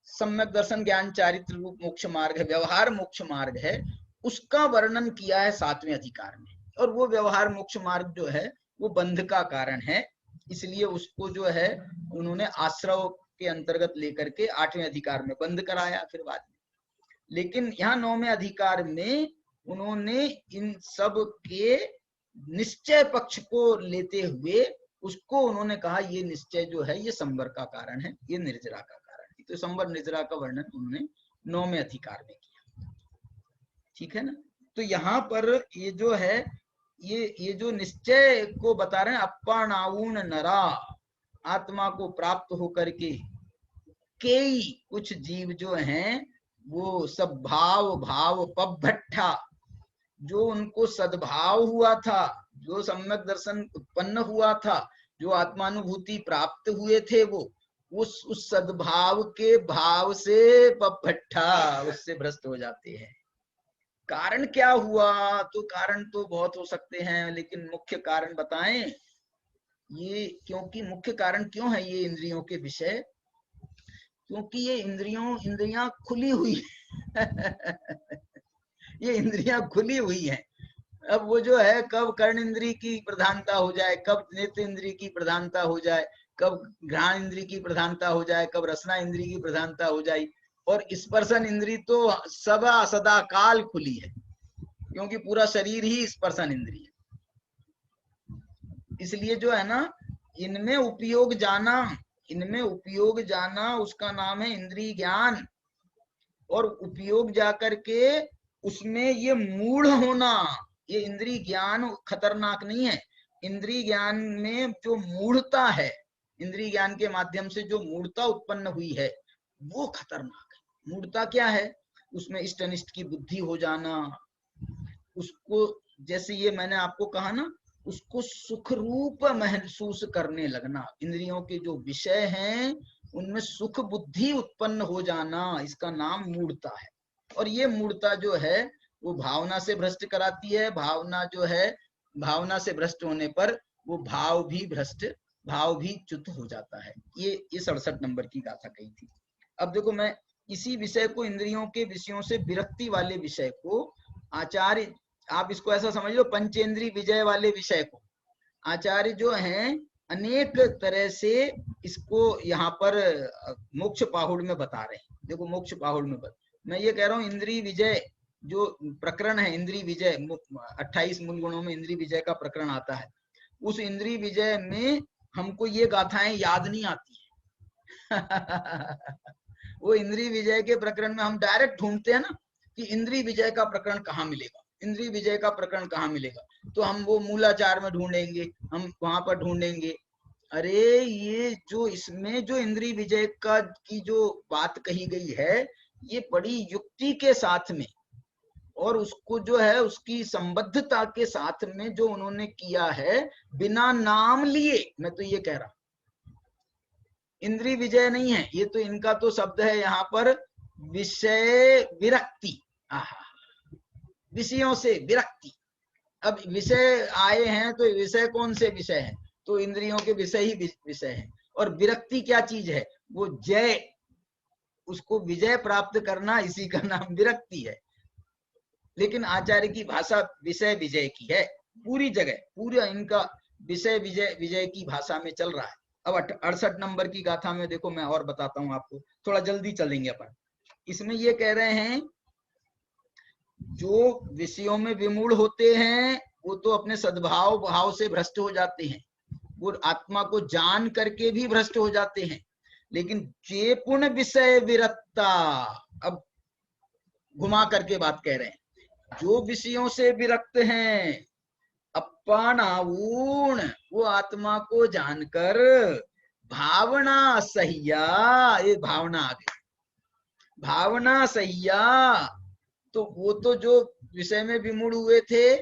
सम्यक दर्शन ज्ञान चारित्र रूप मोक्ष मार्ग है, व्यवहार मोक्ष मार्ग है, उसका वर्णन किया है 7वें अधिकार में। और वो व्यवहार मोक्ष मार्ग जो है वो बंध का कारण है, इसलिए उसको जो है उन्होंने आश्रव के अंतर्गत लेकर के 8वें अधिकार में बंद कराया फिर बाद में। लेकिन यहाँ 9वें अधिकार में उन्होंने इन सब के निश्चय पक्ष को लेते हुए उसको उन्होंने कहा ये निश्चय जो है ये संबर का कारण है, ये निर्जरा का कारण है। तो संबर निर्जरा का वर्णन उन्होंने 9वें अधिकार में किया। ठीक है ना। तो यहाँ पर ये जो है, ये जो निश्चय को बता रहे हैं, अप्पाणाऊण नरा, आत्मा को प्राप्त होकर के कई कुछ जीव जो हैं वो सब भाव भाव पभट्ठा, जो उनको सद्भाव हुआ था, जो सम्यक दर्शन उत्पन्न हुआ था, जो आत्मानुभूति प्राप्त हुए थे, वो उस सद्भाव के भाव से पभट्ठा, उससे भ्रष्ट हो जाते हैं। कारण क्या हुआ? तो कारण तो बहुत हो सकते हैं, लेकिन मुख्य कारण बताएं ये, क्योंकि मुख्य कारण क्यों है ये इंद्रियों के विषय? क्योंकि ये इंद्रियां खुली हुई ये इंद्रियां खुली हुई हैं। अब वो जो है, कब कर्ण इंद्री की प्रधानता हो जाए, कब नेत्र इंद्री की प्रधानता हो जाए, कब घ्राण इंद्री की प्रधानता हो जाए, कब रसना इंद्री की प्रधानता हो जाए, और स्पर्शन इंद्री तो सदा सदा काल खुली है, क्योंकि पूरा शरीर ही स्पर्शन इंद्री है। इसलिए जो है ना, इनमें उपयोग जाना उसका नाम है इंद्रिय ज्ञान, और उपयोग जाकर के उसमें ये मूढ़ होना, ये इंद्रिय ज्ञान खतरनाक नहीं है। इंद्रिय ज्ञान में जो मूढ़ता है, इंद्रिय ज्ञान के माध्यम से जो मूढ़ता उत्पन्न हुई है, वो खतरनाक है। मूढ़ता क्या है? उसमें इष्ट अनिष्ट की बुद्धि हो जाना, उसको, जैसे ये मैंने आपको कहा ना, उसको सुख रूप महसूस करने लगना। इंद्रियों के जो विषय हैं उनमें सुख बुद्धि उत्पन्न हो जाना, इसका नाम मूढ़ता है। और ये मूढ़ता जो है वो भावना से भ्रष्ट कराती है। भावना जो है, भावना से भ्रष्ट होने पर वो भाव भी च्युत हो जाता है। ये 67 नंबर की गाथा कही थी। अब देखो, मैं इसी विषय को, इंद्रियों के विषयों से विरक्ति वाले विषय को, आचार्य, आप इसको ऐसा समझ लो, पंचेंद्रिय विजय वाले विषय को आचार्य जो हैं अनेक तरह से इसको यहाँ पर मोक्ष पाहुड़ में बता रहे हैं। देखो, मोक्ष पाहुड़ में मैं ये कह रहा हूँ, इंद्रिय विजय जो प्रकरण है, इंद्रिय विजय 28 मूल गुणों में इंद्रिय विजय का प्रकरण आता है। उस इंद्रिय विजय में हमको ये गाथाएं याद नहीं आती है वो इंद्रिय विजय के प्रकरण में हम डायरेक्ट ढूंढते हैं ना कि इंद्रिय विजय का प्रकरण कहाँ मिलेगा, इंद्रिय विजय का प्रकरण कहाँ मिलेगा, तो हम वो मूलाचार में ढूंढेंगे, हम वहां पर ढूंढेंगे। अरे ये जो इसमें जो इंद्रिय विजय का की जो बात कही गई है, ये बड़ी युक्ति के साथ में, और उसको जो है उसकी संबद्धता के साथ में जो उन्होंने किया है, बिना नाम लिए। मैं तो ये कह रहा, इंद्रिय विजय नहीं है ये, तो इनका तो शब्द है यहाँ पर विषय विरक्ति। विषयों से विरक्ति। अब विषय आए हैं तो विषय कौन से विषय हैं? तो इंद्रियों के विषय ही विषय हैं। और विरक्ति क्या चीज है? वो जय, उसको विजय प्राप्त करना, इसी का नाम विरक्ति है। लेकिन आचार्य की भाषा विषय विजय की है, पूरी जगह पूरा इनका विषय विजय की भाषा में चल रहा है। अब 68 नंबर की गाथा में देखो, मैं और बताता हूं आपको, थोड़ा जल्दी चलेंगे अपन। इसमें ये कह रहे हैं, जो विषयों में विमूढ़ होते हैं वो तो अपने सद्भाव भाव से भ्रष्ट हो जाते हैं, वो आत्मा को जान करके भी भ्रष्ट हो जाते हैं। लेकिन जे पुण्य विषय विरक्ता, अब घुमा करके बात कह रहे हैं, जो विषयों से विरक्त हैं, अप्पाणाऊण, वो आत्मा को जानकर भावना सह्या, ये भावना आ गई, भावना सह्या, तो वो तो जो विषय में विमूढ़ हुए थे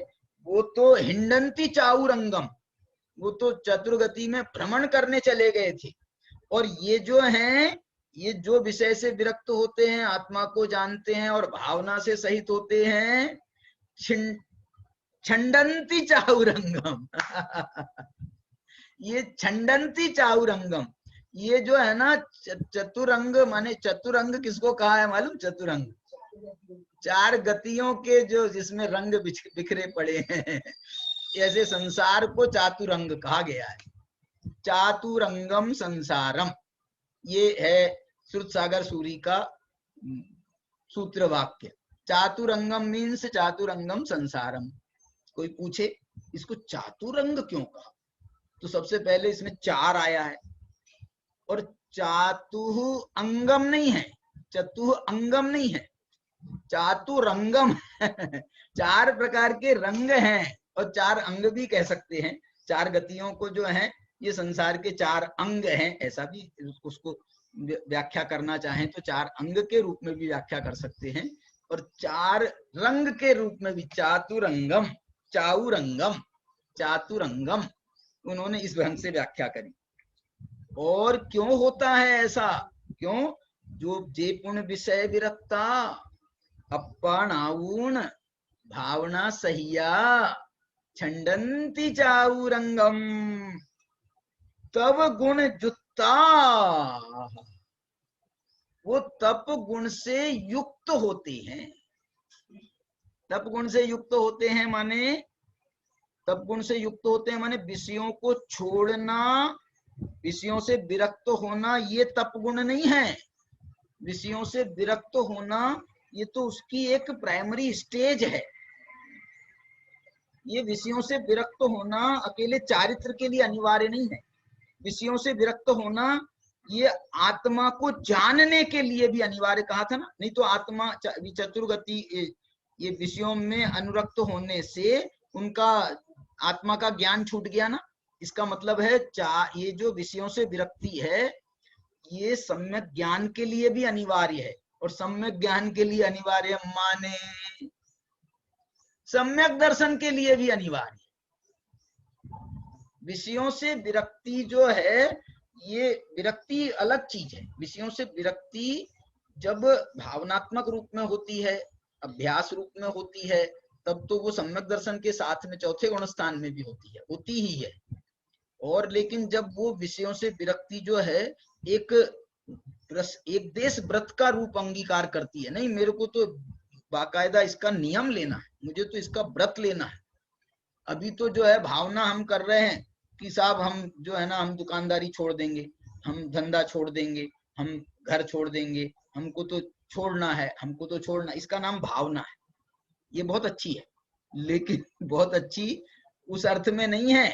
वो तो हिंडंती चाउरंगम, वो तो चतुर्गति में भ्रमण करने चले गए थे। और ये जो हैं, ये जो विषय से विरक्त होते हैं, आत्मा को जानते हैं और भावना से सहित होते हैं, छंडंती चाउरंगम ये छंडंती चाउरंगम, ये जो है ना चतुरंग, माने चतुरंग किसको कहा है मालूम? चतुरंग, चार गतियों के जो जिसमें रंग बिखरे पड़े हैं, ऐसे संसार को चातुरंग कहा गया है। चातुरंगम संसारम, ये है श्रुत सागर सूरी का सूत्र वाक्य। चातुरंगम मीन्स चातुरंगम संसारम। कोई पूछे इसको चातुरंग क्यों कहा, तो सबसे पहले इसमें चार आया है, और चातुह अंगम नहीं है, चतुह अंगम नहीं है, चातुरंगम चार प्रकार के रंग हैं और चार अंग भी कह सकते हैं। चार गतियों को जो है ये संसार के चार अंग हैं, ऐसा भी उसको व्याख्या करना चाहें तो चार अंग के रूप में भी व्याख्या कर सकते हैं, और चार रंग के रूप में भी, चातुरंगम, चाउरंगम, चातुरंगम, उन्होंने इस ढंग से व्याख्या करी। और क्यों होता है ऐसा? क्यों? जो जे पुण्य विषय विरक्ता अप्पाणाऊण भावना सहिया छंडंती चाउरंगम तब गुण जुत्ता, वो तप गुण से युक्त होते हैं। तप गुण से युक्त होते हैं माने, तप गुण से युक्त होते हैं माने विषयों को छोड़ना, विषयों से विरक्त होना, ये तप गुण नहीं है। विषयों से विरक्त होना ये तो उसकी एक प्राइमरी स्टेज है। ये विषयों से विरक्त होना अकेले चारित्र के लिए अनिवार्य नहीं है। विषयों से विरक्त होना ये आत्मा को जानने के लिए भी अनिवार्य कहा था ना, नहीं तो आत्मा चतुर्गति, ये विषयों में अनुरक्त होने से उनका आत्मा का ज्ञान छूट गया ना। इसका मतलब है ये जो विषयों से विरक्ति है ये सम्यक ज्ञान के लिए भी अनिवार्य है, और सम्यक ज्ञान के लिए अनिवार्य माने सम्यक दर्शन के लिए भी अनिवार्य। विषयों से विरक्ति जो है, ये विरक्ति अलग चीज है। विषयों से विरक्ति जब भावनात्मक रूप में होती है, अभ्यास रूप में होती है, तब तो वो सम्यक दर्शन के साथ में चौथे गुण स्थान में भी होती ही है। और लेकिन जब वो विषयों से विरक्ति जो है एक देश व्रत का रूप अंगीकार करती है, नहीं मेरे को तो बाकायदा इसका नियम लेना है, मुझे तो इसका व्रत लेना है। अभी तो जो है भावना हम कर रहे हैं कि साहब हम जो है ना, हम दुकानदारी छोड़ देंगे, हम धंधा छोड़ देंगे, हम घर छोड़ देंगे, हमको तो छोड़ना है, हमको तो छोड़ना, इसका नाम भावना है। ये बहुत अच्छी है, लेकिन बहुत अच्छी उस अर्थ में नहीं है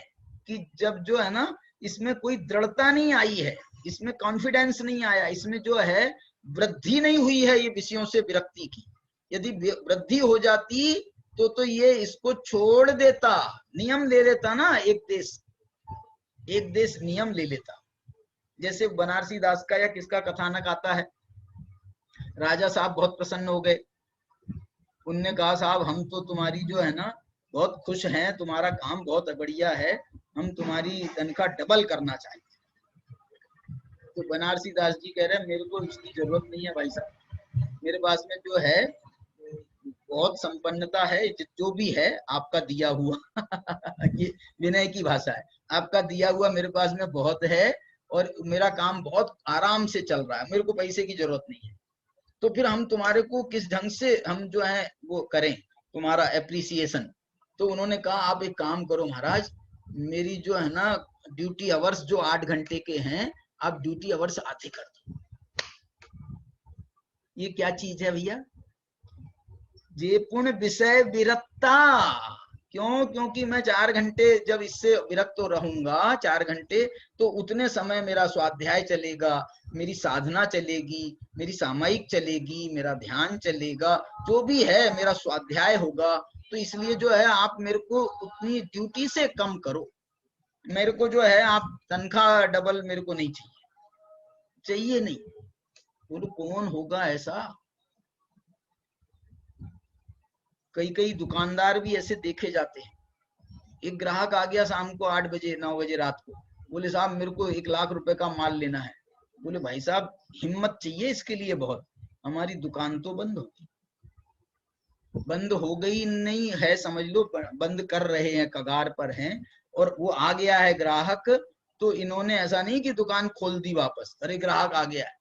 कि जब जो है ना इसमें कोई दृढ़ता नहीं आई है, इसमें कॉन्फिडेंस नहीं आया, इसमें जो है वृद्धि नहीं हुई है ये विषयों से विरक्ति की। यदि वृद्धि हो जाती तो ये इसको छोड़ देता, नियम ले लेता ना, एक देश नियम ले लेता। जैसे बनारसी दास का या किसका कथानक आता है, राजा साहब बहुत प्रसन्न हो गए, उनने कहा साहब हम तो तुम्हारी जो है ना बहुत खुश हैं, तुम्हारा काम बहुत बढ़िया है, हम तुम्हारी तनख्वाह डबल करना चाहेंगे। तो बनारसी दास जी कह रहे हैं मेरे को इसकी जरूरत नहीं है भाई साहब, मेरे पास में जो है बहुत संपन्नता है, जो भी है आपका दिया हुआ ये विनय की भाषा है, आपका दिया हुआ मेरे पास में बहुत है और मेरा काम बहुत आराम से चल रहा है, मेरे को पैसे की जरूरत नहीं है। तो फिर हम तुम्हारे को किस ढंग से हम जो है वो करें तुम्हारा एप्रिसिएशन। तो उन्होंने कहा आप एक काम करो महाराज, मेरी जो है ना ड्यूटी आवर्स जो 8 घंटे के हैं, आप ड्यूटी आवर्स आधे कर दो। ये क्या चीज है भैया? जे पुण्य विषय विरक्ता। क्यों? क्योंकि मैं 4 घंटे जब इससे विरक्त रहूंगा 4 घंटे, तो उतने समय मेरा स्वाध्याय चलेगा, मेरी साधना चलेगी, मेरी सामायिक चलेगी, मेरा ध्यान चलेगा, जो भी है मेरा स्वाध्याय होगा। तो इसलिए जो है आप मेरे को उतनी ड्यूटी से कम करो, मेरे को जो है आप तनख्वाह डबल मेरे को नहीं चाहिए नहीं। बोलो कौन होगा ऐसा? कई दुकानदार भी ऐसे देखे जाते हैं। एक ग्राहक आ गया शाम को 8 बजे 9 बजे रात को, बोले साहब मेरे को 1 लाख रुपए का माल लेना है। बोले भाई साहब हिम्मत चाहिए इसके लिए बहुत, हमारी दुकान तो बंद हो गई नहीं है, समझ लो बंद कर रहे हैं, कगार पर हैं, और वो आ गया है ग्राहक, तो इन्होंने ऐसा नहीं कि दुकान खोल दी वापस, अरे ग्राहक आ गया है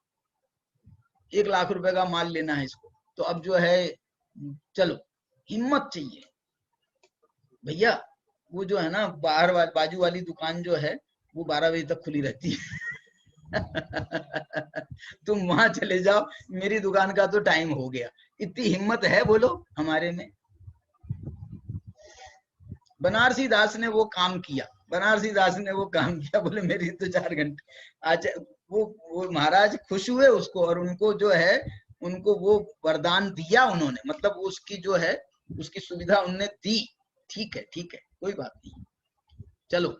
1 लाख रुपए का माल लेना है इसको, तो अब जो है चलो, हिम्मत चाहिए भैया। वो जो है ना बाहर बाजू वाली दुकान जो है वो 12 बजे तक खुली रहती है तुम वहां चले जाओ, मेरी दुकान का तो टाइम हो गया। इतनी हिम्मत है बोलो हमारे में। बनारसी दास ने वो काम किया, बनारसी दास ने वो काम किया, बोले मेरी तो 4 घंटे। अच्छा वो महाराज खुश हुए उसको, और उनको जो है उनको वो वरदान दिया उन्होंने, मतलब उसकी जो है उसकी सुविधा उनने दी। ठीक है, ठीक है, कोई बात नहीं, चलो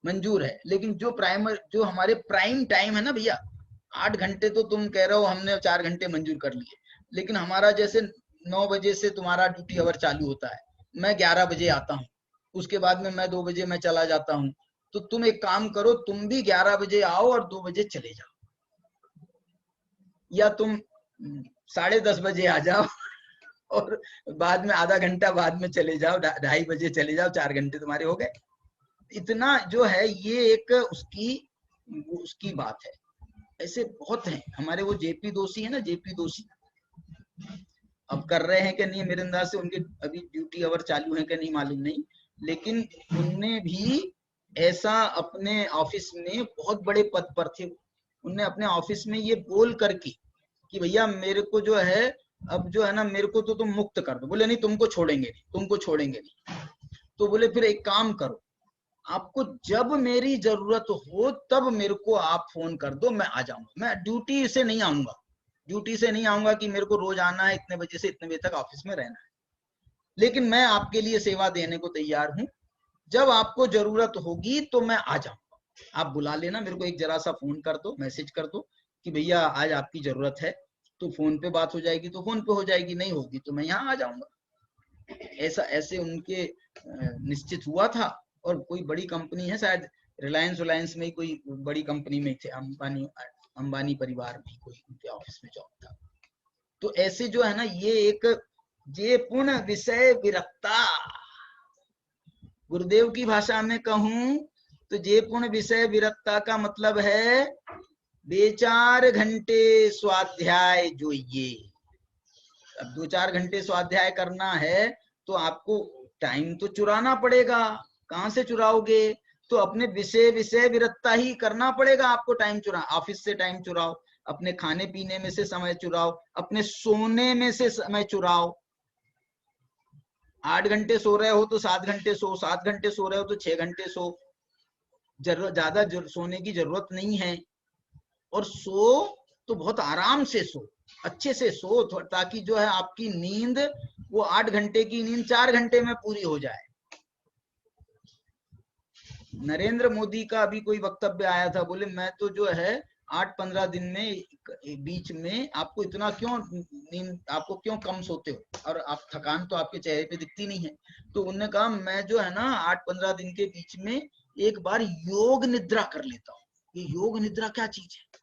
मंजूर है। लेकिन जो हमारे प्राइम टाइम है ना भैया, 8 घंटे तो तुम कह रहे हो हमने 4 घंटे मंजूर कर लिए, लेकिन हमारा जैसे 9 बजे से तुम्हारा ड्यूटी आवर चालू होता है, मैं 11 बजे आता हूँ, उसके बाद में मैं 2 बजे मैं चला जाता हूँ। तो तुम एक काम करो, तुम भी 11 बजे आओ और 2 बजे चले जाओ, या तुम 10:30 बजे आ जाओ और बाद में आधा घंटा बाद में चले जाओ, 2:30 बजे चले जाओ, 4 घंटे तुम्हारे हो गए। इतना जो है ये एक उसकी बात है। ऐसे बहुत हैं हमारे, वो जेपी दोषी है ना, जेपी दोषी, अब कर रहे हैं कि नहीं मेरे अंदाज से, उनके अभी ड्यूटी आवर चालू है कि नहीं मालूम नहीं, लेकिन उनने भी ऐसा अपने ऑफिस में, बहुत बड़े पद पर थे, उनने अपने ऑफिस में ये बोल करके कि भैया मेरे को जो है अब जो है ना मेरे को तो तुम मुक्त कर दो। बोले नहीं, तुमको छोड़ेंगे नहीं, तुमको छोड़ेंगे नहीं। तो बोले फिर एक काम करो, आपको जब मेरी जरूरत हो तब मेरे को आप फोन कर दो, मैं आ जाऊंगा। मैं ड्यूटी से नहीं आऊंगा, ड्यूटी से नहीं आऊंगा कि मेरे को रोज आना है, इतने बजे से इतने बजे तक ऑफिस में रहना है, लेकिन मैं आपके लिए सेवा देने को तैयार हूं। जब आपको जरूरत होगी तो मैं आ जाऊंगा, आप बुला लेना, मेरे को एक जरा सा फोन कर दो, मैसेज कर दो कि भैया आज आपकी जरूरत है, तो फोन पे बात हो जाएगी तो फोन पे हो जाएगी, नहीं होगी तो मैं यहाँ आ जाऊंगा। ऐसे उनके निश्चित हुआ था। और कोई बड़ी कंपनी है, शायद रिलायंस में कोई बड़ी कंपनी में थे, अंबानी परिवार में कोई उनके ऑफिस में जॉब था। तो ऐसे जो है ना ये एक जे पूर्ण विषय विरक्ता, गुरुदेव की भाषा में कहूं तो जे पूर्ण विषय विरक्ता का मतलब है बेचार घंटे स्वाध्याय जो ये। अब 2-4 घंटे स्वाध्याय करना है तो आपको टाइम तो चुराना पड़ेगा। कहां से चुराओगे? तो अपने विषय विरक्ता ही करना पड़ेगा आपको। टाइम चुरा, ऑफिस से टाइम चुराओ, अपने खाने पीने में से समय चुराओ, अपने सोने में से समय चुराओ। 8 घंटे सो रहे हो तो 7 घंटे सो, 7 घंटे सो रहे हो तो 6 घंटे सो। ज्यादा सोने की जरूरत नहीं है। और सो तो बहुत आराम से सो, अच्छे से सो, ताकि जो है आपकी नींद वो 8 घंटे की नींद 4 घंटे में पूरी हो जाए। नरेंद्र मोदी का अभी कोई वक्तव्य आया था, बोले मैं तो जो है 8-15 दिन में बीच में आपको इतना क्यों नींद, आपको क्यों कम सोते हो, और आप थकान तो आपके चेहरे पे दिखती नहीं है। तो उन्होंने कहा मैं जो है ना 8-15 दिन के बीच में एक बार योग निद्रा कर लेता हूँ। ये योग निद्रा क्या चीज है?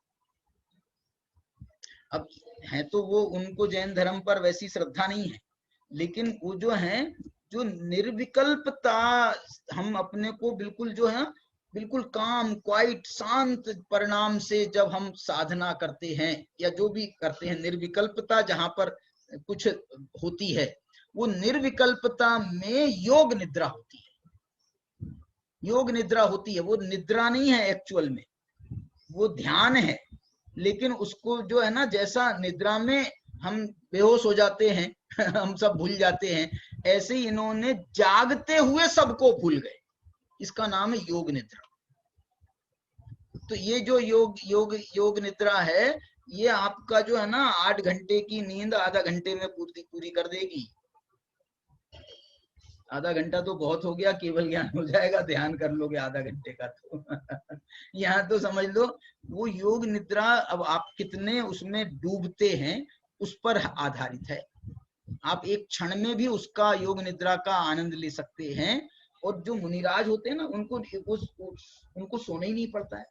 अब है तो वो, उनको जैन धर्म पर वैसी श्रद्धा नहीं है, लेकिन वो जो है जो निर्विकल्पता, हम अपने को बिल्कुल जो है बिल्कुल काम, क्वाइट, शांत परिणाम से जब हम साधना करते हैं या जो भी करते हैं, निर्विकल्पता जहां पर कुछ होती है, वो निर्विकल्पता में योग निद्रा होती है। योग निद्रा होती है, वो निद्रा नहीं है एक्चुअल में, वो ध्यान है। लेकिन उसको जो है ना, जैसा निद्रा में हम बेहोश हो जाते हैं हम सब भूल जाते हैं, ऐसे ही इन्होंने जागते हुए सबको भूल गए। इसका नाम है योग निद्रा। तो ये जो योग निद्रा है, ये आपका जो है ना 8 घंटे की नींद आधा घंटे में पूरी कर देगी। आधा घंटा तो बहुत हो गया, केवल ज्ञान हो जाएगा, ध्यान कर लोगे आधा घंटे का तो यहाँ तो समझ लो वो योग निद्रा, अब आप कितने उसमें डूबते हैं उस पर आधारित है। आप एक क्षण में भी उसका योग निद्रा का आनंद ले सकते हैं। और जो मुनिराज होते हैं ना, उनको सोना ही नहीं पड़ता है,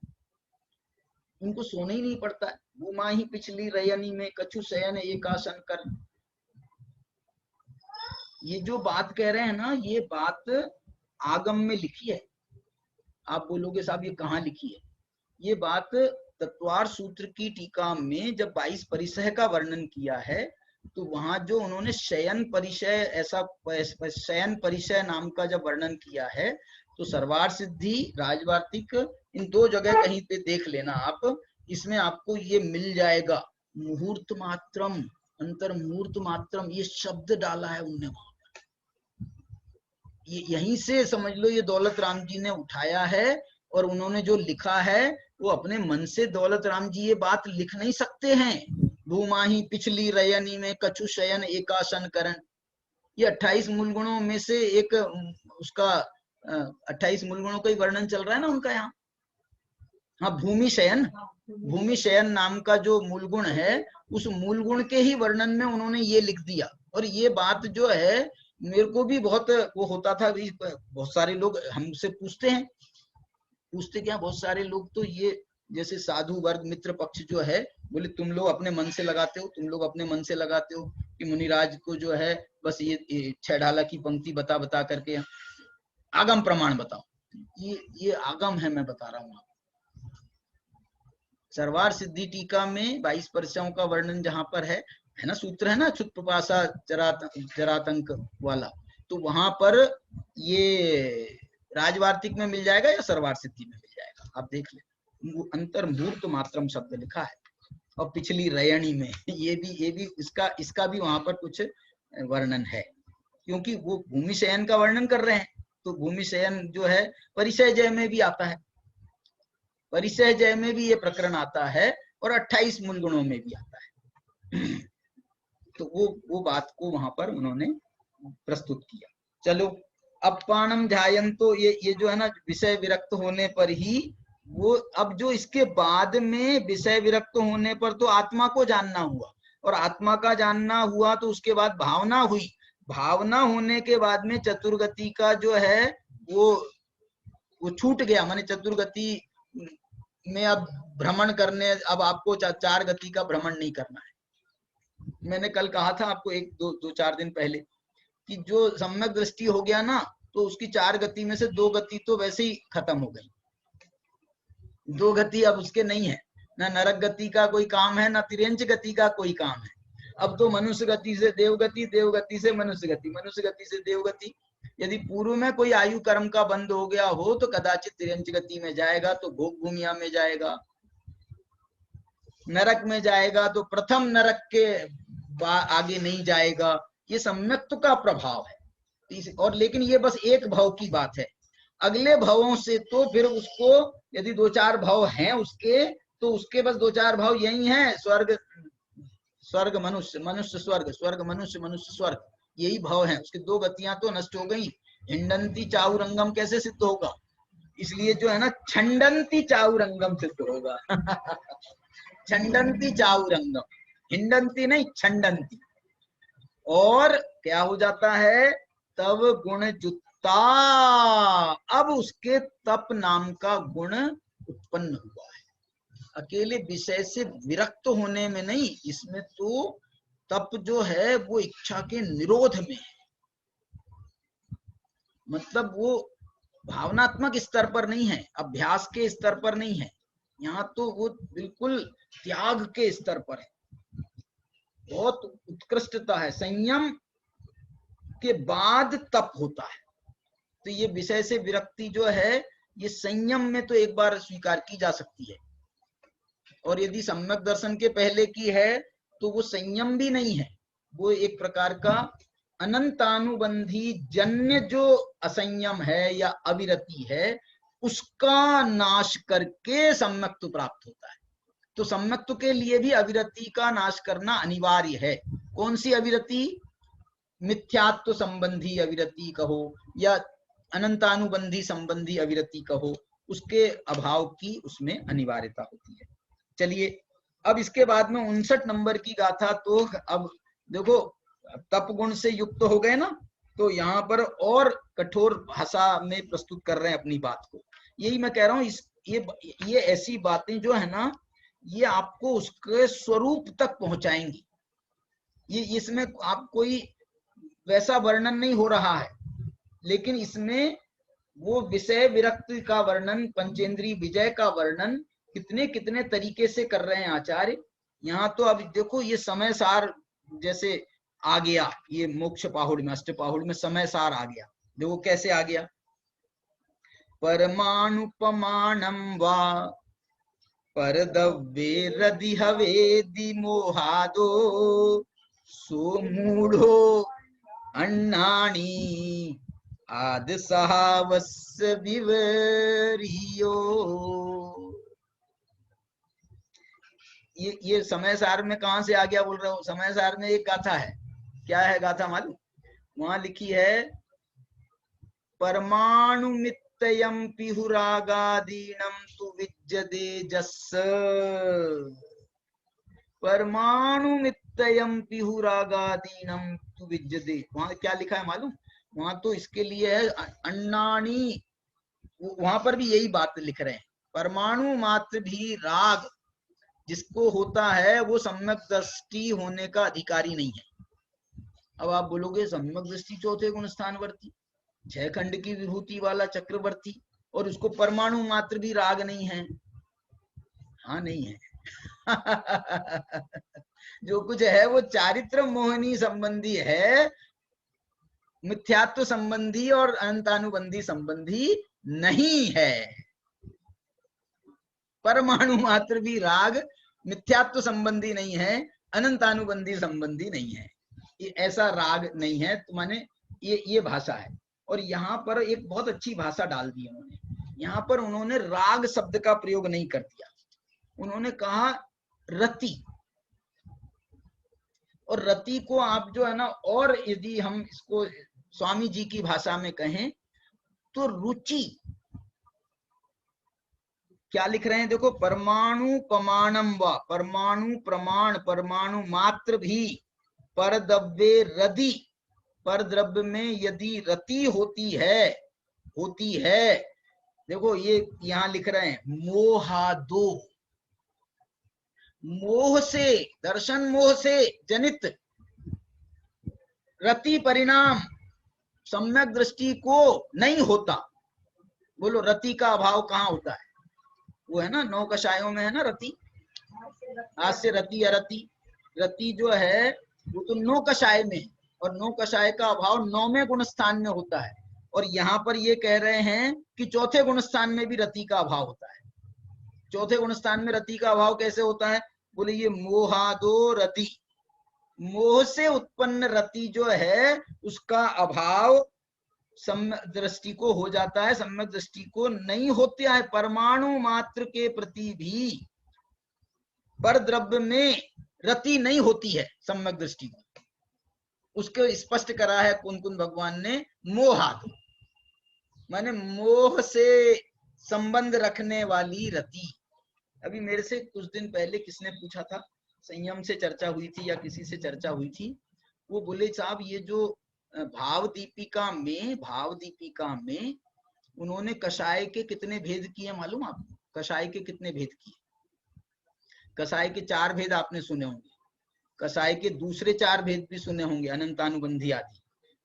उनको सोना ही नहीं पड़ता है। वो माँ ही पिछली रयनी में कछु शयन एक आसन कर। ये जो बात कह रहे हैं ना, ये बात आगम में लिखी है। आप बोलोगे साहब ये कहाँ लिखी है? ये बात तत्वार सूत्र की टीका में जब 22 परिसह का वर्णन किया है, तो वहां जो उन्होंने शयन परिचय, ऐसा शयन परिचय नाम का जब वर्णन किया है, तो सर्वार सिद्धि, राजवार्तिक, इन 2 जगह कहीं पे देख लेना आप, इसमें आपको ये मिल जाएगा। मुहूर्त मात्रम, अंतर मुहूर्त मात्रम, ये शब्द डाला है उनने वहां। ये यहीं से समझ लो, ये दौलत राम जी ने उठाया है। और उन्होंने जो लिखा है वो अपने मन से, दौलत राम जी ये बात लिख नहीं सकते हैं, भूमाही पिछली रयनी में कछु शयन एकासन करण। ये 28 मूल गुणों में से एक उसका 28 मूल गुणों का ही वर्णन चल रहा है ना उनका यहाँ। हाँ, भूमि शयन, भूमि शयन नाम का जो मूल गुण है, उस मूल गुण के ही वर्णन में उन्होंने ये लिख दिया। और ये बात जो है मेरे को भी बहुत वो होता था, बहुत सारे लोग हमसे पूछते क्या, बहुत सारे लोग तो ये जैसे साधु वर्ग मित्र पक्ष जो है, बोले तुम लोग अपने मन से लगाते हो, तुम लोग अपने मन से लगाते हो कि मुनिराज को जो है बस ये 6 ढाला की पंक्ति बता बता करके आगम प्रमाण बताओ। ये आगम है, मैं बता रहा हूँ आपको। सर्वार सिद्धि टीका में 22 परिचयों का वर्णन जहां पर है ना, सूत्र है ना क्षुत पिपासा जरातंक वाला, तो वहां पर ये राजवार्तिक में मिल जाएगा या सर्वार सिद्धि में मिल जाएगा, आप देख ले। अंतर्मूर्त मात्रम शब्द लिखा है, और पिछली रयणी में ये भी इसका भी वहां पर कुछ वर्णन है, क्योंकि वो भूमि शयन का वर्णन कर रहे हैं। तो भूमि शयन जो है परिचय जय में भी आता है, परिचय जय में भी ये प्रकरण आता है, और 28 मूल गुणों में भी आता है। तो वो बात को वहां पर उन्होंने प्रस्तुत किया। चलो, अपानम ध्यान, तो ये जो है ना विषय विरक्त होने पर ही वो, अब जो इसके बाद में विषय विरक्त होने पर तो आत्मा को जानना हुआ, और आत्मा का जानना हुआ तो उसके बाद भावना हुई। भावना होने के बाद में चतुर्गति का जो है वो छूट गया, माने चतुर्गति में अब भ्रमण करने, अब आपको 4 गति का भ्रमण नहीं करना है। मैंने कल कहा था आपको 1-2-4 दिन पहले कि जो सम्यक दृष्टि हो गया ना, तो उसकी 4 गति में से 2 गति तो वैसे ही खत्म हो गई। 2 गति अब उसके नहीं है, ना नरक गति का कोई काम है, ना तिर्यंच गति का कोई काम है। अब तो मनुष्य गति से देवगति, देवगति से मनुष्य गति, मनुष्य गति से देवगति। यदि पूर्व में कोई आयु कर्म का बंद हो गया हो तो कदाचित तिर्यंच गति में जाएगा, तो भोग भूमिया में जाएगा। नरक में जाएगा तो प्रथम नरक के आगे नहीं जाएगा। ये सम्यक्त्व का प्रभाव है। और लेकिन ये बस एक भाव की बात है, अगले भावों से तो फिर उसको यदि 2-4 भाव हैं उसके, तो उसके बस 2-4 भाव यही हैं, स्वर्ग मनुष्य, मनुष्य स्वर्ग, स्वर्ग मनुष्य, मनुष्य स्वर्ग, यही भाव है। उसकी 2 गतियां तो नष्ट हो गई। हिंडंती चाउरंगम कैसे सिद्ध होगा? इसलिए जो है ना छंडंती चाउरंगम सिद्ध होगा। छंडंती चाउरंगम, हिंडंती नहीं, छंडंती। और क्या हो जाता है तब गुण जुत्ता, अब उसके तप नाम का गुण उत्पन्न हुआ है। अकेले विषय से विरक्त होने में नहीं, इसमें तो तप जो है वो इच्छा के निरोध में है। मतलब वो भावनात्मक स्तर पर नहीं है, अभ्यास के स्तर पर नहीं है, यहाँ तो वो बिल्कुल त्याग के स्तर पर है। बहुत उत्कृष्टता है। संयम के बाद तप होता है। तो ये विषय से विरक्ति जो है ये संयम में तो एक बार स्वीकार की जा सकती है, और यदि सम्यक दर्शन के पहले की है तो वो संयम भी नहीं है, वो एक प्रकार का अनंतानुबंधी जन्य जो असंयम है या अविरति है, उसका नाश करके सम्यक्त्व प्राप्त होता है। तो सम्यक्त्व के लिए भी अविरति का नाश करना अनिवार्य है। कौन सी अविरति? मिथ्यात्व संबंधी अविरति कहो या अनंतानुबंधी संबंधी अविरति कहो, उसके अभाव की उसमें अनिवार्यता होती है। चलिए, अब इसके बाद में 59 नंबर की गाथा, तो अब देखो तप गुण से युक्त हो गए ना, तो यहाँ पर और कठोर भाषा में प्रस्तुत कर रहे हैं अपनी बात को। यही मैं कह रहा हूँ, ये ऐसी बातें जो है ना, ये आपको उसके स्वरूप तक पहुंचाएंगी। ये इसमें आप कोई वैसा वर्णन नहीं हो रहा है, लेकिन इसमें वो विषय विरक्ति का वर्णन, पंचेंद्रीय विजय का वर्णन कितने कितने तरीके से कर रहे हैं आचार्य। यहाँ तो अब देखो ये समय सार जैसे आ गया, ये मोक्ष पाहुड़ में, अष्ट पाहुड़ में समय सार आ गया। देखो कैसे आ गया। परमाणुपमाणम वा परदव्ये रदि हवेदि मोहादो सोमूढ़ो अन्नानी आद सहावस्य विवरियो। ये समय सार में कहां से आ गया बोल रहे हो? समय सार में एक गाथा है, क्या है गाथा मालूम? वहां लिखी है परमाणु मित्तयम पिहुरागादीनम तु विज्जते जस्स। परमाणु मित्तयम पिहुरागादीनम तु विज्जते, वहां क्या लिखा है मालूम? वहां तो इसके लिए है अन्नानी, वहां पर भी यही बात लिख रहे हैं, परमाणु मात्र भी राग जिसको होता है वो सम्यक दृष्टि होने का अधिकारी नहीं है। अब आप बोलोगे सम्यक दृष्टि चौथे गुण स्थानवर्ती, 6 खंड की विभूति वाला चक्रवर्ती, और उसको परमाणु मात्र भी राग नहीं है। हाँ नहीं है। जो कुछ है वो चारित्र मोहनी संबंधी है, मिथ्यात्व संबंधी और अनंतानुबंधी संबंधी नहीं है। परमाणु मात्र भी राग मिथ्यात्व संबंधी नहीं है, अनंतानुबंधी संबंधी नहीं है, ये ऐसा राग नहीं है। तो माने ये भाषा है। और यहाँ पर एक बहुत अच्छी भाषा डाल दी उन्होंने। यहाँ पर उन्होंने राग शब्द का प्रयोग नहीं कर दिया, उन्होंने कहा रति। और रति को आप जो है ना, और यदि हम इसको स्वामी जी की भाषा में कहें तो रुचि। क्या लिख रहे हैं देखो, परमाणु प्रमाणम व, परमाणु प्रमाण परमाणु मात्र भी, परद्रव्ये रदि, पर द्रव्य में यदि रति होती है। देखो ये यहां लिख रहे हैं मोहादो, मोह से, दर्शन मोह से जनित रति परिणाम सम्यक दृष्टि को नहीं होता। बोलो रति का अभाव कहाँ होता है? वो है ना 9 कषायों में है ना रति, हास्य रति अरति। रति जो है वो तो 9 कषाय में, और 9 कषाय का अभाव 9वें गुण स्थान में होता है। और यहाँ पर ये कह रहे हैं कि चौथे गुण स्थान में भी रति का अभाव होता है। चौथे गुण स्थान में रति का अभाव कैसे होता है? बोले ये मोहादो रति, मोह से उत्पन्न रति जो है उसका अभाव सम्यक दृष्टि को हो जाता है, सम्यक दृष्टि को नहीं होता है। परमाणु मात्र के प्रति भी पर द्रव्य में रति नहीं होती है सम्यक दृष्टि को। उसको स्पष्ट करा है कुन भगवान ने, मोहादो माने मोह से संबंध रखने वाली रति। अभी मेरे से कुछ दिन पहले किसने पूछा था, संयम से चर्चा हुई थी या किसी से चर्चा हुई थी, वो बोले साहब ये जो भाव दीपिका में उन्होंने कषाय के कितने भेद किए मालूम आपको? कषाय के कितने भेद किए? कषाय के 4 भेद आपने सुने होंगे, कषाय के दूसरे 4 भेद भी सुने होंगे, अनंतानुबंधी आदि।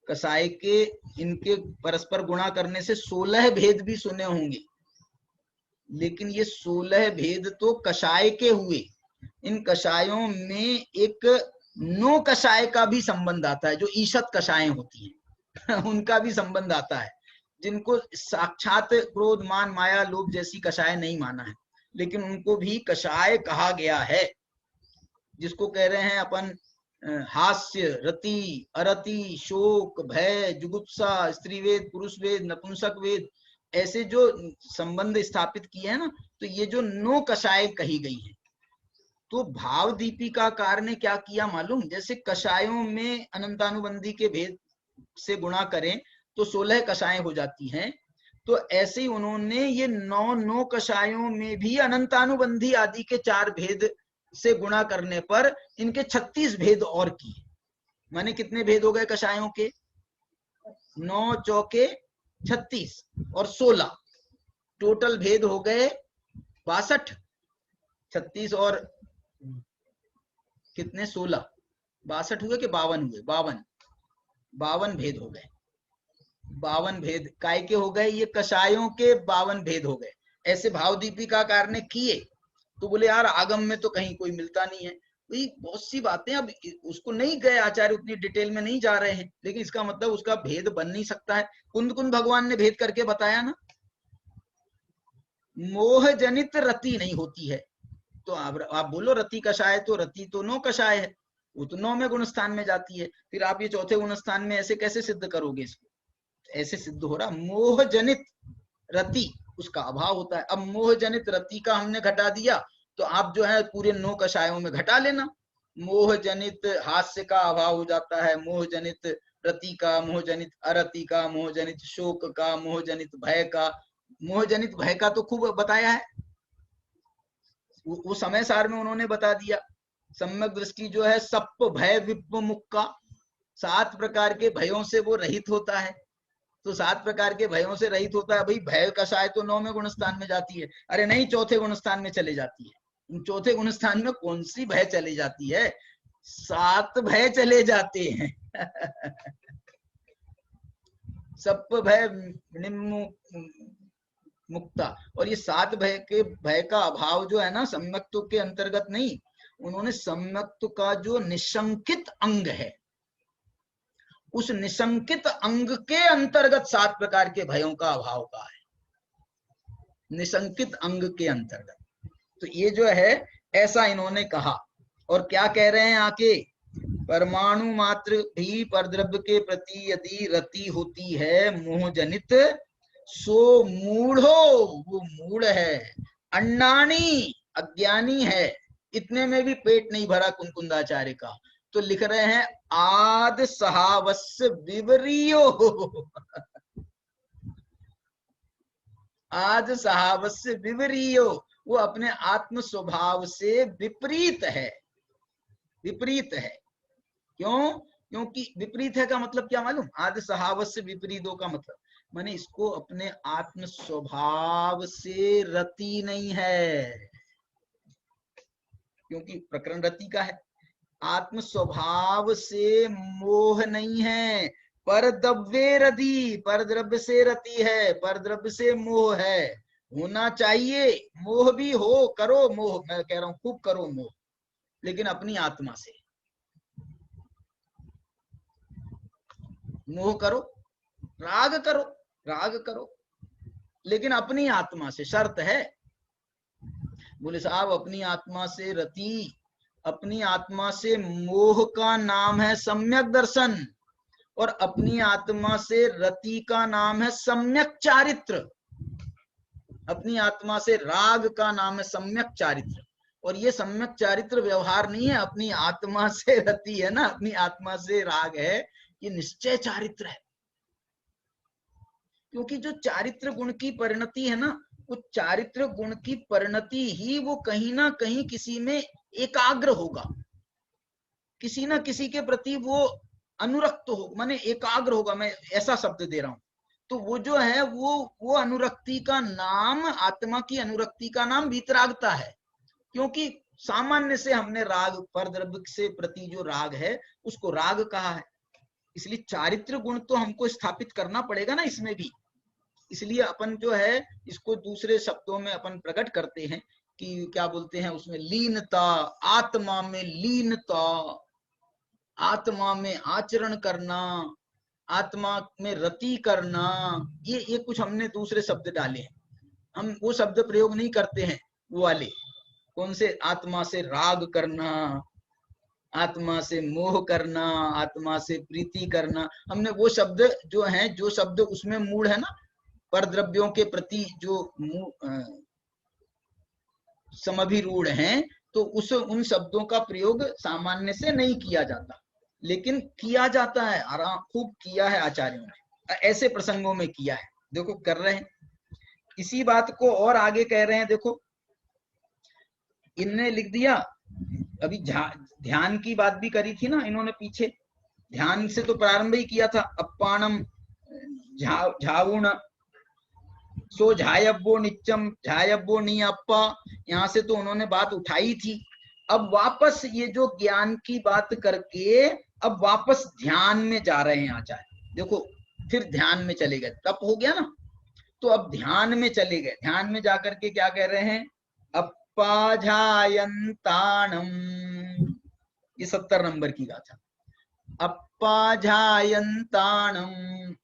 कषाय के इनके परस्पर गुणा करने से 16 भेद भी सुने होंगे। लेकिन ये 16 भेद तो कषाय के हुए। इन कषायों में एक 9 कषाय का भी संबंध आता है, जो ईशत कषाय होती हैं उनका भी संबंध आता है, जिनको साक्षात क्रोध मान माया लोभ जैसी कषाय नहीं माना है, लेकिन उनको भी कषाय कहा गया है। जिसको कह रहे हैं अपन हास्य रति अरति शोक भय जुगुप्सा स्त्रीवेद पुरुषवेद नपुंसक वेद, ऐसे जो संबंध स्थापित किए हैं ना, तो ये जो 9 कषाय कही गई है। तो भाव दीपिकाकार ने क्या किया मालूम? जैसे कषायों में अनंतानुबंधी के भेद से गुणा करें तो 16 कषाय हो जाती हैं, तो ऐसे ही उन्होंने ये 9 कषायों में भी अनंतानुबंधी आदि के 4 भेद से गुणा करने पर इनके 36 भेद और किए। माने कितने भेद हो गए कषायों के? 9 चौके 36 और 16, टोटल भेद हो गए 62। 36 और कितने 16, 62 हुए कि 52 हुए? 52 भेद हो गए। 52 भेद काय के हो गए? ये कषायों के 52 भेद हो गए। ऐसे भाव दीपिकाकार ने किए। तो बोले यार आगम में तो कहीं कोई मिलता नहीं है। भाई बहुत सी बातें, अब उसको नहीं गए आचार्य, उतनी डिटेल में नहीं जा रहे हैं, लेकिन इसका मतलब उसका भेद बन नहीं सकता है। कुंद भगवान ने भेद करके बताया ना, मोह जनित रति नहीं होती है। तो आप बोलो रति कषाय, तो रति तो 9 कषाय है, वो तो 9वें गुण स्थान में जाती है। फिर आप ये चौथे गुण स्थान में ऐसे कैसे सिद्ध करोगे इसको? ऐसे सिद्ध हो रहा, मोह जनित रति उसका अभाव होता है। अब मोह जनित रति का हमने घटा दिया, तो आप जो है पूरे 9 कषायों में घटा लेना। मोह जनित हास्य का अभाव हो जाता है, मोह जनित रति का, मोह जनित अरति का, मोह जनित शोक का, मोह जनित भय का। मोह जनित भय का तो खूब बताया है, वो समय सार में उन्होंने बता दिया। सम्यक दृष्टि जो है सप्प भय विप्प मुक्का, 7 प्रकार के भयों से वो रहित होता है। तो 7 प्रकार के भयों से रहित होता है। भाई भय कषाय तो 9वें गुणस्थान में जाती है, अरे नहीं 4थे गुणस्थान में चले जाती है। 4थे गुणस्थान में कौन सी भय चली जाती है? 7 भय चले जाते हैं। सप्प भय निम्न मुक्ता, और ये 7 भय का अभाव जो है ना सम्यक्त्व के अंतर्गत नहीं, उन्होंने सम्यक्त्व का जो निशंकित अंग है उस निशंकित अंग के अंतर्गत 7 प्रकार के भयों का अभाव का है, निशंकित अंग के अंतर्गत। तो ये जो है ऐसा इन्होंने कहा। और क्या कह रहे हैं आके, परमाणु मात्र भी परद्रव्य के प्रति यदि रति होती है मोह जनित, सो मूढ़ो, वो मूढ़ है, अन्नानी अज्ञानी है, इतने में भी पेट नहीं भरा कुंकुंदाचार्य का। तो लिख रहे हैं आद सहावस्य विवरियो, आद सहावस्य विवरियो, वो अपने आत्म स्वभाव से विपरीत है, विपरीत है। क्यों? क्योंकि विपरीत है का मतलब क्या मालूम? आद सहावस्य विपरीतो का मतलब माने इसको अपने आत्म स्वभाव से रति नहीं है, क्योंकि प्रकरण रति का है। आत्म स्वभाव से मोह नहीं है, पर द्रव्य रति, पर द्रव्य से रति है, पर द्रव्य से मोह है। होना चाहिए, मोह भी हो, करो मोह, मैं कह रहा हूं खूब करो मोह, लेकिन अपनी आत्मा से मोह करो, राग करो, राग करो, लेकिन अपनी आत्मा से। शर्त है। बोले साहब अपनी आत्मा से रति, अपनी आत्मा से मोह का नाम है सम्यक दर्शन, और अपनी आत्मा से रति का नाम है सम्यक चारित्र, अपनी आत्मा से राग का नाम है सम्यक चारित्र। और ये सम्यक चारित्र व्यवहार नहीं है, अपनी आत्मा से रति है ना, अपनी आत्मा से राग है, ये निश्चय चारित्र है। क्योंकि जो चारित्र गुण की परिणति है ना, वो चारित्र गुण की परिणति ही वो कहीं ना कहीं किसी में एकाग्र होगा, किसी ना किसी के प्रति वो अनुरक्त हो, माने एकाग्र होगा, मैं ऐसा शब्द दे रहा हूं। तो वो जो है वो अनुरक्ति का नाम, आत्मा की अनुरक्ति का नाम वीतरागता है। क्योंकि सामान्य से हमने राग, परद्रव्य से प्रति जो राग है उसको राग कहा है, इसलिए चारित्र गुण तो हमको स्थापित करना पड़ेगा ना इसमें भी। इसलिए अपन जो है इसको दूसरे शब्दों में अपन प्रकट करते हैं कि क्या बोलते हैं उसमें, लीनता, आत्मा में लीनता, आत्मा में आचरण करना, आत्मा में रति करना, ये कुछ हमने दूसरे शब्द डाले हैं। हम वो शब्द प्रयोग नहीं करते हैं वो वाले, कौन से, आत्मा से राग करना, आत्मा से मोह करना, आत्मा से प्रीति करना। हमने वो शब्द जो हैं, जो शब्द उसमें मूल है ना, परद्रव्यों के प्रति जो समभिरूढ़ हैं, तो उन शब्दों का प्रयोग सामान्य से नहीं किया जाता, लेकिन किया जाता है, आराम खूब किया है आचार्यों ने, ऐसे प्रसंगों में किया है। देखो कर रहे हैं, इसी बात को और आगे कह रहे हैं। देखो इनने लिख दिया, अभी ध्यान की बात भी करी थी ना इन्होंने पीछे, ध्यान से तो प्रारंभ ही किया था। अप्पाणम झावुण सो झायब्बो निच्चम झायब्बो नी अप्पा, यहाँ से तो उन्होंने बात उठाई थी। अब वापस ये जो ज्ञान की बात करके अब वापस ध्यान में जा रहे हैं आचार्य। देखो फिर ध्यान में चले गए, तप हो गया ना, तो अब ध्यान में चले गए। ध्यान में जाकर के क्या कह रहे हैं, अप्पाझायन्ताणम, ये 70 नंबर की गाथा। अप्पाझायन्ताणम,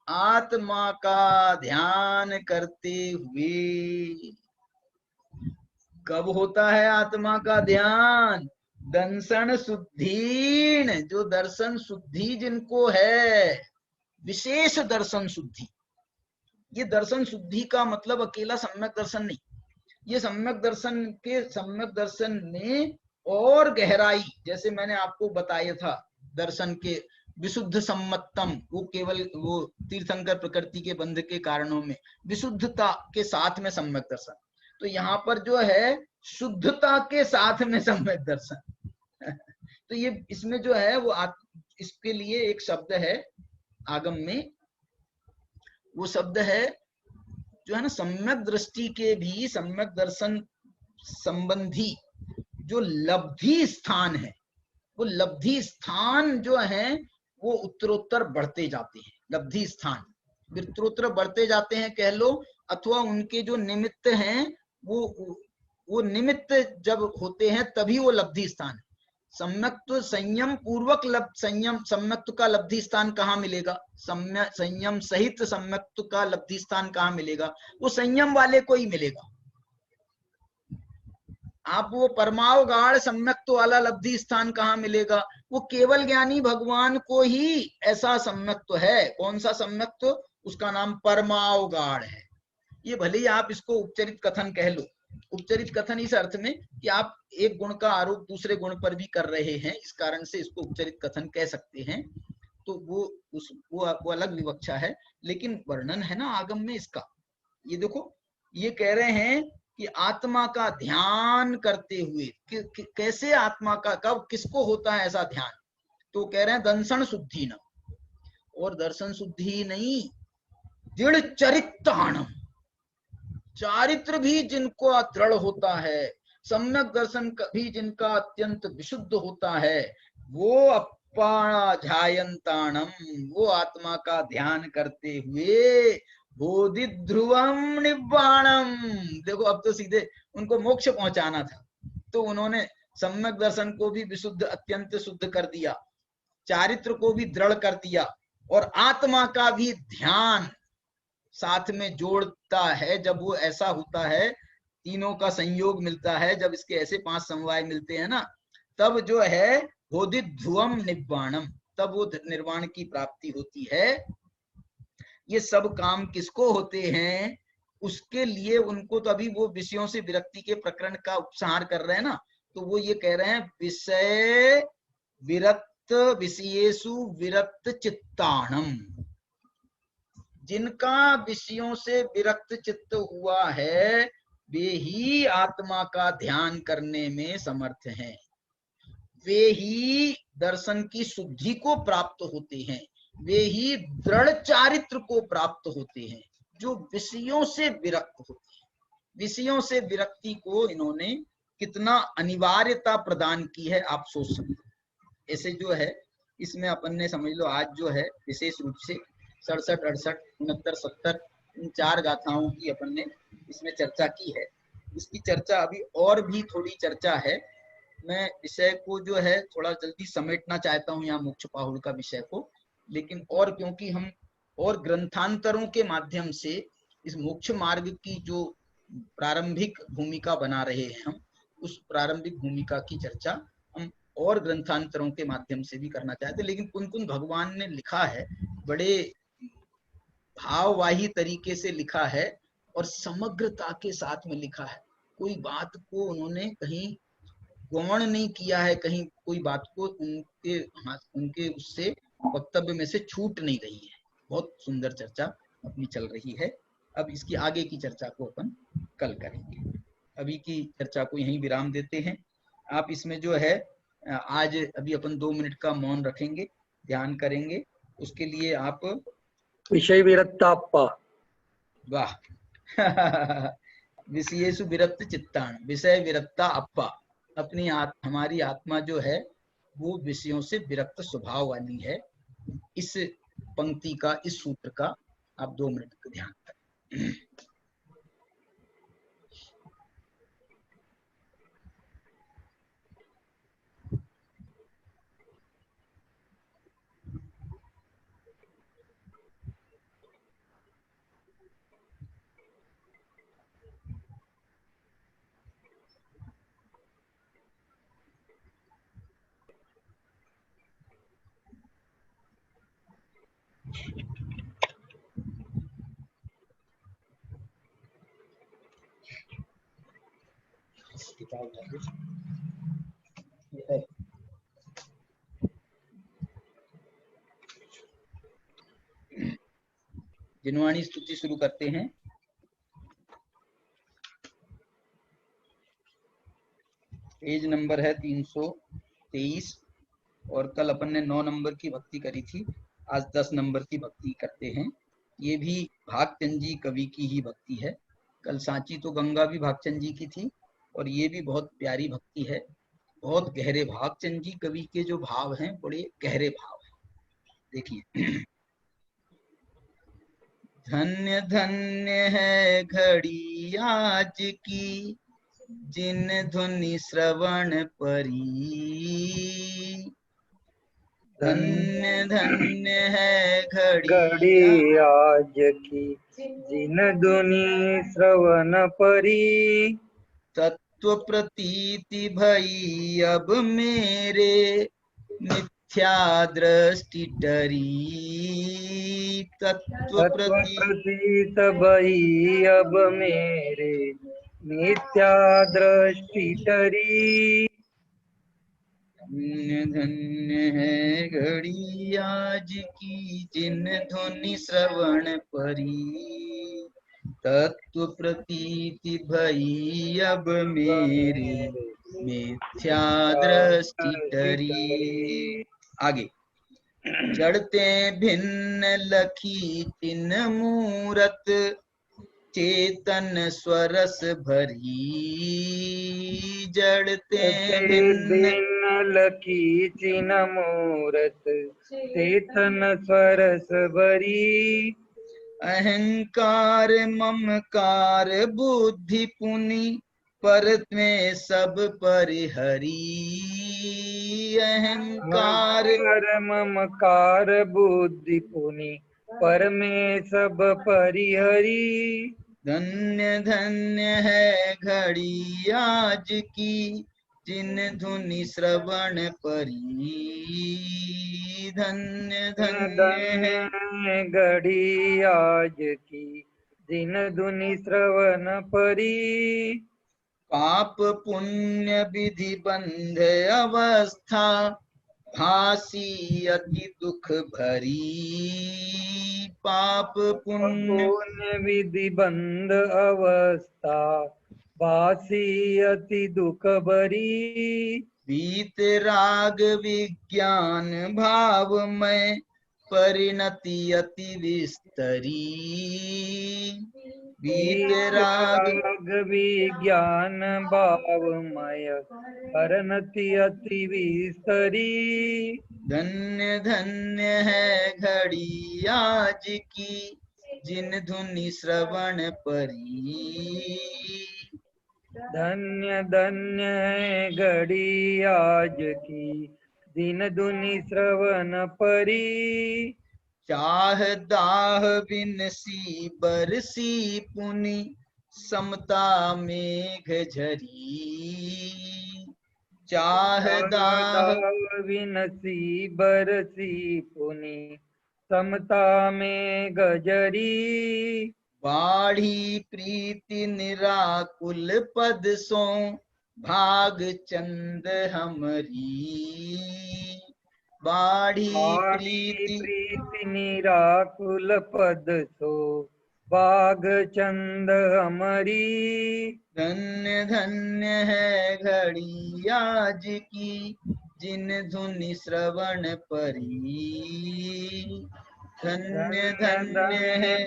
आत्मा का ध्यान करते हुए। कब होता है आत्मा का ध्यान? दर्शन शुद्धीन, जो दर्शन शुद्धि जिनको है, विशेष दर्शन शुद्धि। ये दर्शन शुद्धि का मतलब अकेला सम्यक दर्शन नहीं, ये सम्यक दर्शन में और गहराई, जैसे मैंने आपको बताया था दर्शन के विशुद्ध सम्मतम, वो केवल वो तीर्थंकर प्रकृति के बंध के कारणों में विशुद्धता के साथ में सम्यक दर्शन, तो यहाँ पर जो है शुद्धता के साथ में सम्यक दर्शन। तो ये इसमें जो है वो इसके लिए एक शब्द है आगम में, वो शब्द है जो है ना सम्यक दृष्टि के भी सम्यक दर्शन संबंधी जो लब्धि स्थान है, वो लब्धि स्थान जो है वो उत्तरोत्तर बढ़ते जाते हैं, लब्धि स्थान उत्तरोत्तर बढ़ते जाते हैं कह लो, अथवा उनके जो निमित्त हैं वो निमित्त जब होते हैं तभी वो लब्धि स्थान। सम्यक्त्व संयम पूर्वक सम्यक्त्व का लब्धि स्थान कहाँ मिलेगा? संयम सहित सम्यक्त्व का लब्धि स्थान कहाँ मिलेगा? वो संयम वाले को ही मिलेगा। आप वो परमावगाढ़ सम्यक्त्व वाला लब्धि स्थान कहाँ मिलेगा? वो केवल ज्ञानी भगवान को ही ऐसा सम्यक्त्व है। कौन सा सम्यक्त्व? उसका नाम परमावगाढ़ है। ये भले ही आप इसको उपचरित कथन कह लो, उपचरित कथन इस अर्थ में कि आप एक गुण का आरोप दूसरे गुण पर भी कर रहे हैं, इस कारण से इसको उपचरित कथन कह सकते हैं, तो वो अलग विवक्षा है, लेकिन वर्णन है ना आगम में इसका। ये देखो, ये कह रहे हैं कि आत्मा का ध्यान करते हुए कैसे आत्मा का कब किसको होता है ऐसा ध्यान? तो कह रहे हैं दंसन शुद्धि न, और दर्शन शुद्धि नहीं, दृढ़ चरित्राणम, चारित्र भी जिनको दृढ़ होता है, सम्यक दर्शन भी जिनका अत्यंत विशुद्ध होता है, वो अप्पाणा ध्यायन्ताणम, वो आत्मा का ध्यान करते हुए बोधि ध्रुवम निब्बाणम। देखो अब तो सीधे उनको मोक्ष पहुंचाना था, तो उन्होंने सम्यक दर्शन को भी विशुद्ध अत्यंत शुद्ध कर दिया, चारित्र को भी दृढ़ कर दिया, और आत्मा का भी ध्यान साथ में जोड़ता है। जब वो ऐसा होता है, तीनों का संयोग मिलता है, जब इसके ऐसे 5 समवाय मिलते हैं ना, तब जो है बोधि ध्रुवम निब्बाणम, तब वो निर्वाण की प्राप्ति होती है। ये सब काम किसको होते हैं? उसके लिए उनको, तो अभी वो विषयों से विरक्ति के प्रकरण का उपसंहार कर रहे हैं ना, तो वो ये कह रहे हैं विषय विरक्त विषयेषु विरक्त चित्ताणम, जिनका विषयों से विरक्त चित्त हुआ है वे ही आत्मा का ध्यान करने में समर्थ हैं, वे ही दर्शन की शुद्धि को प्राप्त होते हैं, वे ही दृढ़ चारित्र को प्राप्त होते हैं, जो विषयों से विरक्त होते हैं। विषयों से विरक्ति को इन्होंने कितना अनिवार्यता प्रदान की है, आप सोच सकते। ऐसे जो है इसमें अपन ने समझ लो आज जो है विशेष रूप से 67, 68, 69, 70 इन 4 गाथाओं की अपन ने इसमें चर्चा की है। इसकी चर्चा अभी और भी थोड़ी चर्चा है। मैं विषय को जो है थोड़ा जल्दी समेटना चाहता हूँ यहाँ मोक्ष पाहुड़ का विषय को, लेकिन और क्योंकि हम और ग्रंथांतरों के माध्यम से इस मोक्ष मार्ग की जो प्रारंभिक भूमिका बना रहे हैं हम, उस प्रारंभिक भूमिका की चर्चा हम और ग्रंथांतरों के माध्यम से भी करना चाहते हैं। लेकिन कुन भगवान ने लिखा है, बड़े भाववाही तरीके से लिखा है और समग्रता के साथ में लिखा है। कोई बात को उन्होंने कहीं गौण नहीं किया है, कहीं कोई बात को उनके उससे वक्तव्य में से छूट नहीं रही है। बहुत सुंदर चर्चा अपनी चल रही है। अब इसकी आगे की चर्चा को अपन कल करेंगे। अभी की चर्चा को यहीं विराम देते हैं। आप इसमें जो है आज अभी अपन 2 मिनट का मौन रखेंगे, ध्यान करेंगे। उसके लिए आप विषय विरक्ताप्पा, वाह विषयेषु विरक्त चित्तान, विषय विरक्ता अप्पा, अपनी हमारी आत्मा जो है वो विषयों से विरक्त स्वभाव वाली है। इस पंक्ति का, इस सूत्र का आप 2 मिनट का ध्यान करें। किताब ये है। जिनवाणी स्तुति शुरू करते हैं। पेज नंबर है 323 और कल अपन ने 9 नंबर की भक्ति करी थी, आज 10 नंबर की भक्ति करते हैं। ये भी भागचंद जी कवि की ही भक्ति है। कल सांची तो गंगा भी भागचंद जी की थी और ये भी बहुत प्यारी भक्ति है, बहुत गहरे भागचंद जी कवि के जो भाव हैं बड़े गहरे भाव हैं। देखिए, धन्य धन्य है घड़ी आज की जिन धुनि श्रवण परी, धन्य धन्य है घड़ी आज की जिन धुनि श्रवण परी, तत्व प्रतीति भई अब मेरे मिथ्या दृष्टि टरी, तत्व प्रतीत भई अब मेरे मिथ्या दृष्टि टरी। धन्य धन्य है घड़ी आज की जिन धुनि श्रवण परी, तत्व प्रतीति भई अब मेरे मिथ्या दृष्टि टरी। आगे, जड़ते भिन्न लखी तिन मूरत चेतन स्वरस भरी, जड़ते भिन्न लखी चिन मूरत चेतन स्वरस भरी, अहंकार ममकार बुद्धि पुनि पर में सब परिहरी, अहंकार ममकार बुद्धि पुनि पर में सब परिहरी। धन्य धन्य है घड़ी आज की जिन धुनि श्रवण परी, धन्य धन्य है घड़ी आज की जिन धुनि श्रवण परी। पाप पुण्य विधि बंध अवस्था भासी अति दुख भरी, पाप पुण्य विधि बंध अवस्था भासी अति दुख भरी। बीत राग विज्ञान भावमय परिणति अति विस्तरी, बीत राग विज्ञान भावमय परिणति अति विस्तरी। धन्य धन्य है घड़ी आज की जिन धुनि श्रवण परी, धन्य धन्य है घड़ी आज की दिन धुनि श्रवण परी। चाह दाह बिनसी बरसी पुनि समता मेघ झरी, चाह दाह बिनसी बरसी पुनि समता में गजरी। बाढ़ी प्रीति निराकुल पद सो भाग चंद हमरी, बाढ़ी प्रीति निराकुल पद सो भाग चंद हमरी। धन्य धन्य है घड़ी आज की जिन धुनि श्रवण परी, धन्य धन्य है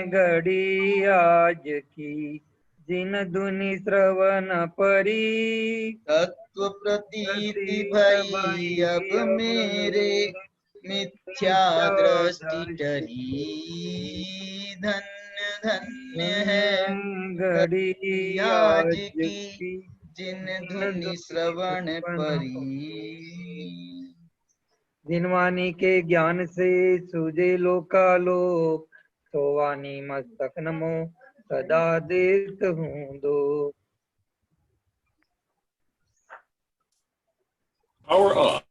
घड़ी आज की जिन धुनि श्रवण परी। तत्व प्रतीति भई अब मेरे मिथ्या दृष्टि टरी, धन्य धन्य है घड़ी आज की जिन धुनि श्रवण परी। जिनवाणी के ज्ञान से सूझे लोकालोक, तो वाणी मस्तक नमो सदा देत हूँ दो। Power up.